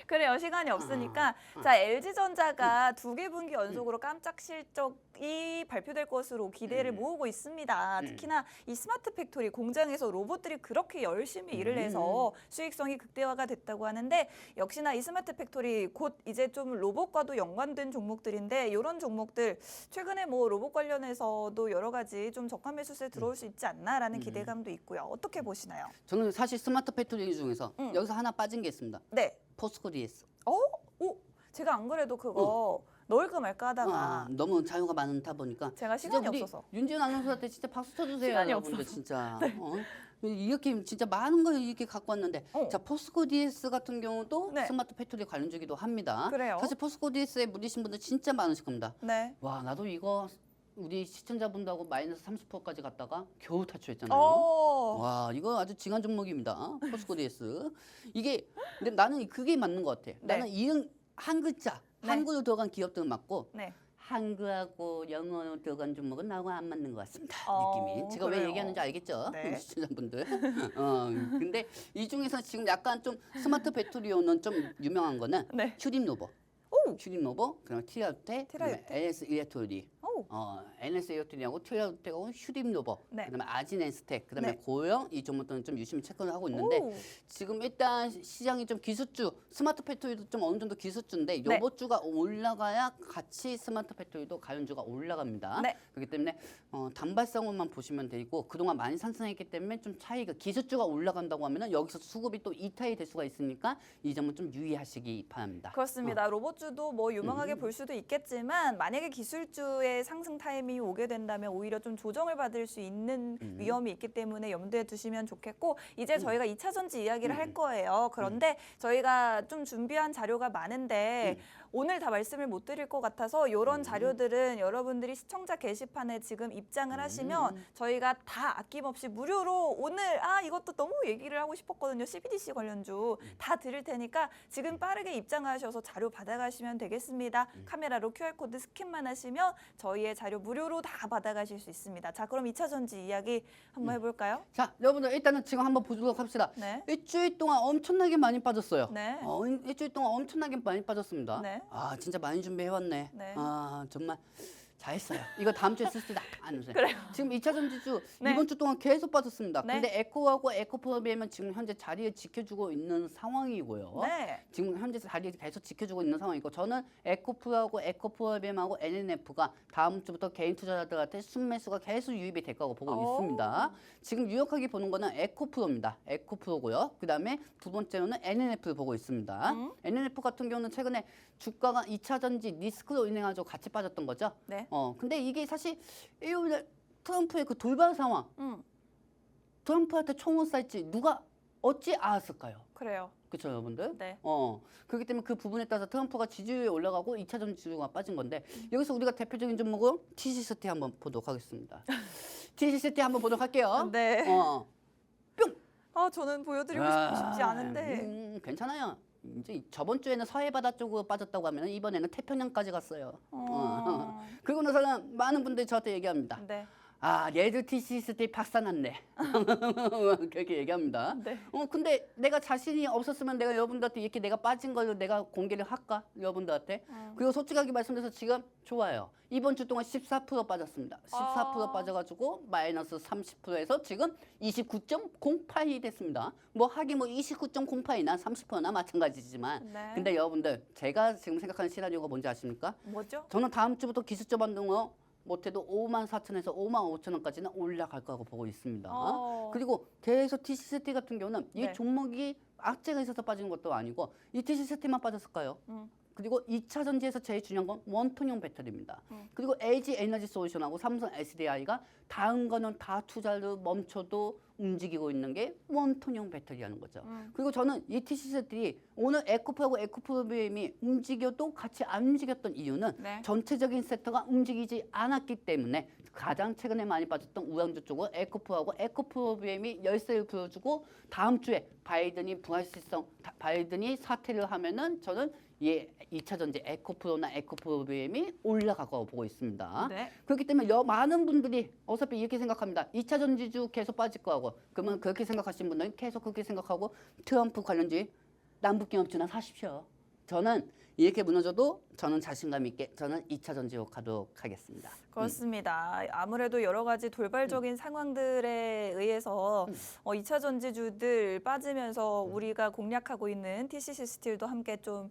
S1: 그래요. 시간이 없으니까 자 LG전자가 두 개 분기 연속으로 깜짝 실적이 발표될 것으로 기대를 모으고 있습니다. 특히나 이 스마트 팩토리 공장에서 로봇들이 그렇게 열심히 일을 해서 수익성이 극대화가 됐다고 하는데 역시나 이 스마트 팩토리 곧 이제 좀 로봇과도 연관된 종목들인데 이런 종목들 최근에 뭐 로봇 관련해서도 여러 가지 좀 저가 매수세에 들어올 수 있지 않나라는 기대감도 있고요. 어떻게 보시나요?
S2: 저는 사실 스마트 팩토리 중에서 여기서 하나 빠진 게 있습니다.
S1: 네.
S2: 포스코 DS.
S1: 오, 제가 안 그래도 그거 넣을까 말까 하다가
S2: 너무 자유가 많다 보니까
S1: 제가
S2: 진짜
S1: 시간이
S2: 우리
S1: 없어서.
S2: 윤지은 아나운서한테 진짜 박수 쳐주세요.
S1: 시간이
S2: 여러분들
S1: 없어서.
S2: 진짜. 이렇게 진짜 많은 걸 이렇게 갖고 왔는데 자 포스코 DS 같은 경우도
S1: 네.
S2: 스마트 팩토리 관련주기도 합니다.
S1: 그래요?
S2: 사실 포스코 DS에 묻으신 분들 진짜 많으실 겁니다.
S1: 네.
S2: 와 나도 이거 우리 시청자분들하고 마이너스 30%까지 갔다가 겨우 탈출했잖아요. 와 이거 아주 징한 종목입니다. 포스코 DS 이게 근데 나는 그게 맞는 것 같아.
S1: 네.
S2: 나는 이응 한 글자
S1: 네.
S2: 한글로 들어간 기업들은 맞고
S1: 네.
S2: 한글하고 영어로 들어간 종목은 나하고 안 맞는 것 같습니다.
S1: 어,
S2: 느낌이. 제가
S1: 그래요.
S2: 왜 얘기하는지 알겠죠?
S1: 네.
S2: 시청자분들. 근데 이 중에서 지금 약간 좀 스마트 배터리로는 좀 유명한 거는
S1: 네.
S2: 큐립노버.
S1: 오.
S2: 큐립노버, 그다음에 티라우테, 그다음에
S1: 티라우테.
S2: NS 일렉트로닉.
S1: 오.
S2: NS 일렉트로닉하고 티라우테하고 슈립노버.
S1: 네.
S2: 그다음에 아진엔스텍. 그다음에
S1: 네.
S2: 고영 이 종목들은 좀 유심히 체크를 하고 있는데
S1: 오.
S2: 지금 일단 시장이 좀 기술주, 스마트 팩토리도 좀 어느 정도 기술주인데
S1: 네.
S2: 요번 주가 올라가야 같이 스마트 팩토리도 가연주가 올라갑니다.
S1: 네.
S2: 그렇기 때문에 단발성으로만 보시면 되고 그동안 많이 상승했기 때문에 좀 차이가 기술주가 올라간다고 하면은 여기서 수급이 또 이탈이 될 수가 있으니까 이 점은 좀 유의하시기 바랍니다.
S1: 그렇습니다. 로봇주도 뭐 유망하게 볼 수도 있겠지만 만약에 기술주의 상승 타이밍이 오게 된다면 오히려 좀 조정을 받을 수 있는 위험이 있기 때문에 염두에 두시면 좋겠고 이제 저희가 2차 전지 이야기를 할 거예요. 그런데 저희가 좀 준비한 자료가 많은데 오늘 다 말씀을 못 드릴 것 같아서 이런 자료들은 여러분들이 시청자 게시판에 지금 입장을 하시면 저희가 다 아낌없이 무료로 오늘 이것도 너무 얘기를 하고 싶었거든요. CBDC 관련주 다 드릴 테니까 지금 빠르게 입장하셔서 자료 받아가시면 되겠습니다. 카메라로 QR코드 스캔만 하시면 저희의 자료 무료로 다 받아가실 수 있습니다. 자, 그럼 2차 전지 이야기 한번 해볼까요?
S2: 자, 여러분들 일단은 지금 한번 보도록 합시다.
S1: 네.
S2: 일주일 동안 엄청나게 많이 빠졌어요.
S1: 네.
S2: 일주일 동안 엄청나게 많이 빠졌습니다.
S1: 네.
S2: 진짜 많이 준비해왔네.
S1: 네.
S2: 정말 잘했어요. 이거 다음 주에 씁시다. 안 웃어요.
S1: 그래요.
S2: 지금 2차 전지주
S1: 네.
S2: 이번 주 동안 계속 빠졌습니다.
S1: 네.
S2: 근데 에코하고 에코프로비엠은 지금 현재 자리를 지켜주고 있는 상황이고요.
S1: 네.
S2: 지금 현재 자리를 계속 지켜주고 있는 상황이고 저는 에코프로하고 에코프로비엠하고 NNF가 다음 주부터 개인 투자자들한테 순매수가 계속 유입이 될 거라고 보고 있습니다. 지금 유력하게 보는 거는 에코프로입니다. 에코프로고요. 그다음에 두 번째로는 NNF를 보고 있습니다. NNF 같은 경우는 최근에 주가가 2차 전지 리스크로 인해가지고 같이 빠졌던 거죠.
S1: 네.
S2: 근데 이게 사실 일요일에 트럼프의 그 돌발 상황, 트럼프한테 총을 쐈지 누가 어찌 알았을까요?
S1: 그래요.
S2: 그렇죠, 여러분들?
S1: 네.
S2: 그렇기 때문에 그 부분에 따라서 트럼프가 지지율이 올라가고 2차 전지주가 빠진 건데 여기서 우리가 대표적인 종목은 TCCT 한번 보도록 하겠습니다. TCCT 한번 보도록 할게요.
S1: 네.
S2: 뿅!
S1: 저는 보여드리고 싶지 않은데.
S2: 괜찮아요. 이제 저번 주에는 서해 바다 쪽으로 빠졌다고 하면 이번에는 태평양까지 갔어요. 그리고 나서는 많은 분들이 저한테 얘기합니다.
S1: 네.
S2: 레드 TCCT 박사났네. 그렇게 얘기합니다.
S1: 네.
S2: 근데 내가 자신이 없었으면 내가 여러분들한테 이렇게 내가 빠진 걸로 내가 공개를 할까? 여러분들한테. 그리고 솔직하게 말씀드려서 지금 좋아요. 이번 주 동안 14% 빠졌습니다. 14% 빠져가지고 마이너스 30%에서 지금 29.08이 됐습니다. 뭐 하긴 뭐 29.08이나 30%나 마찬가지지만.
S1: 네.
S2: 근데 여러분들 제가 지금 생각하는 시나리오가 뭔지 아십니까?
S1: 뭐죠?
S2: 저는 다음 주부터 기술적 반등으로 못해도 54,000원에서 55,000원까지는 올라갈 거라고 보고 있습니다. 그리고 계속 TCCT 같은 경우는 이
S1: 네.
S2: 종목이 악재가 있어서 빠지는 것도 아니고 이 TCCT만 빠졌을까요? 그리고 2차 전지에서 제일 중요한 건 원통형 배터리입니다. 그리고 LG 에너지 솔루션하고 삼성 SDI가 다음 거는 다 투자를 멈춰도 움직이고 있는 게 원통형 배터리라는 거죠. 그리고 저는 이 TCC들이 오늘 에코프하고 에코프로비엠이 움직여도 같이 안 움직였던 이유는
S1: 네.
S2: 전체적인 섹터가 움직이지 않았기 때문에 가장 최근에 많이 빠졌던 우량주 쪽은 에코프하고 에코프로비엠이 열세를 부여주고 다음 주에 바이든이 사퇴를 하면은 저는 2차 전지 에코프로나 에코프로비엠이 올라가고 보고 있습니다.
S1: 네.
S2: 그렇기 때문에 많은 분들이 어차피 이렇게 생각합니다. 2차 전지주 계속 빠질 거하고 그러면 그렇게 생각하시는 분들은 계속 그렇게 생각하고 트럼프 관련주 남북경협주나 사십시오. 저는 이렇게 무너져도 저는 자신감 있게 저는 2차 전지로 가도록 하겠습니다.
S1: 그렇습니다. 아무래도 여러 가지 돌발적인 상황들에 의해서 2차 전지주들 빠지면서 우리가 공략하고 있는 TCC 스틸도 함께 좀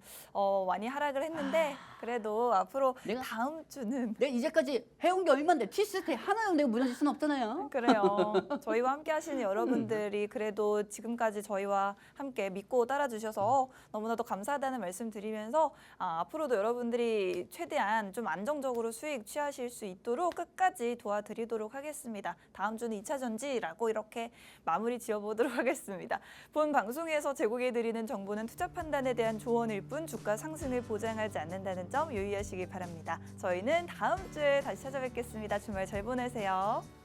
S1: 많이 하락을 했는데 그래도 앞으로 다음 주는
S2: 내가 이제까지 해온 게 얼마인데 TCT 하나요 내가 무너질 수는 없잖아요.
S1: 그래요. 저희와 함께 하시는 여러분들이 그래도 지금까지 저희와 함께 믿고 따라주셔서 너무나도 감사하다는 말씀 드리면서 앞으로도 여러분 여러분들이 최대한 좀 안정적으로 수익 취하실 수 있도록 끝까지 도와드리도록 하겠습니다. 다음 주는 2차 전지라고 이렇게 마무리 지어보도록 하겠습니다. 본 방송에서 제공해드리는 정보는 투자 판단에 대한 조언일 뿐 주가 상승을 보장하지 않는다는 점 유의하시기 바랍니다. 저희는 다음 주에 다시 찾아뵙겠습니다. 주말 잘 보내세요.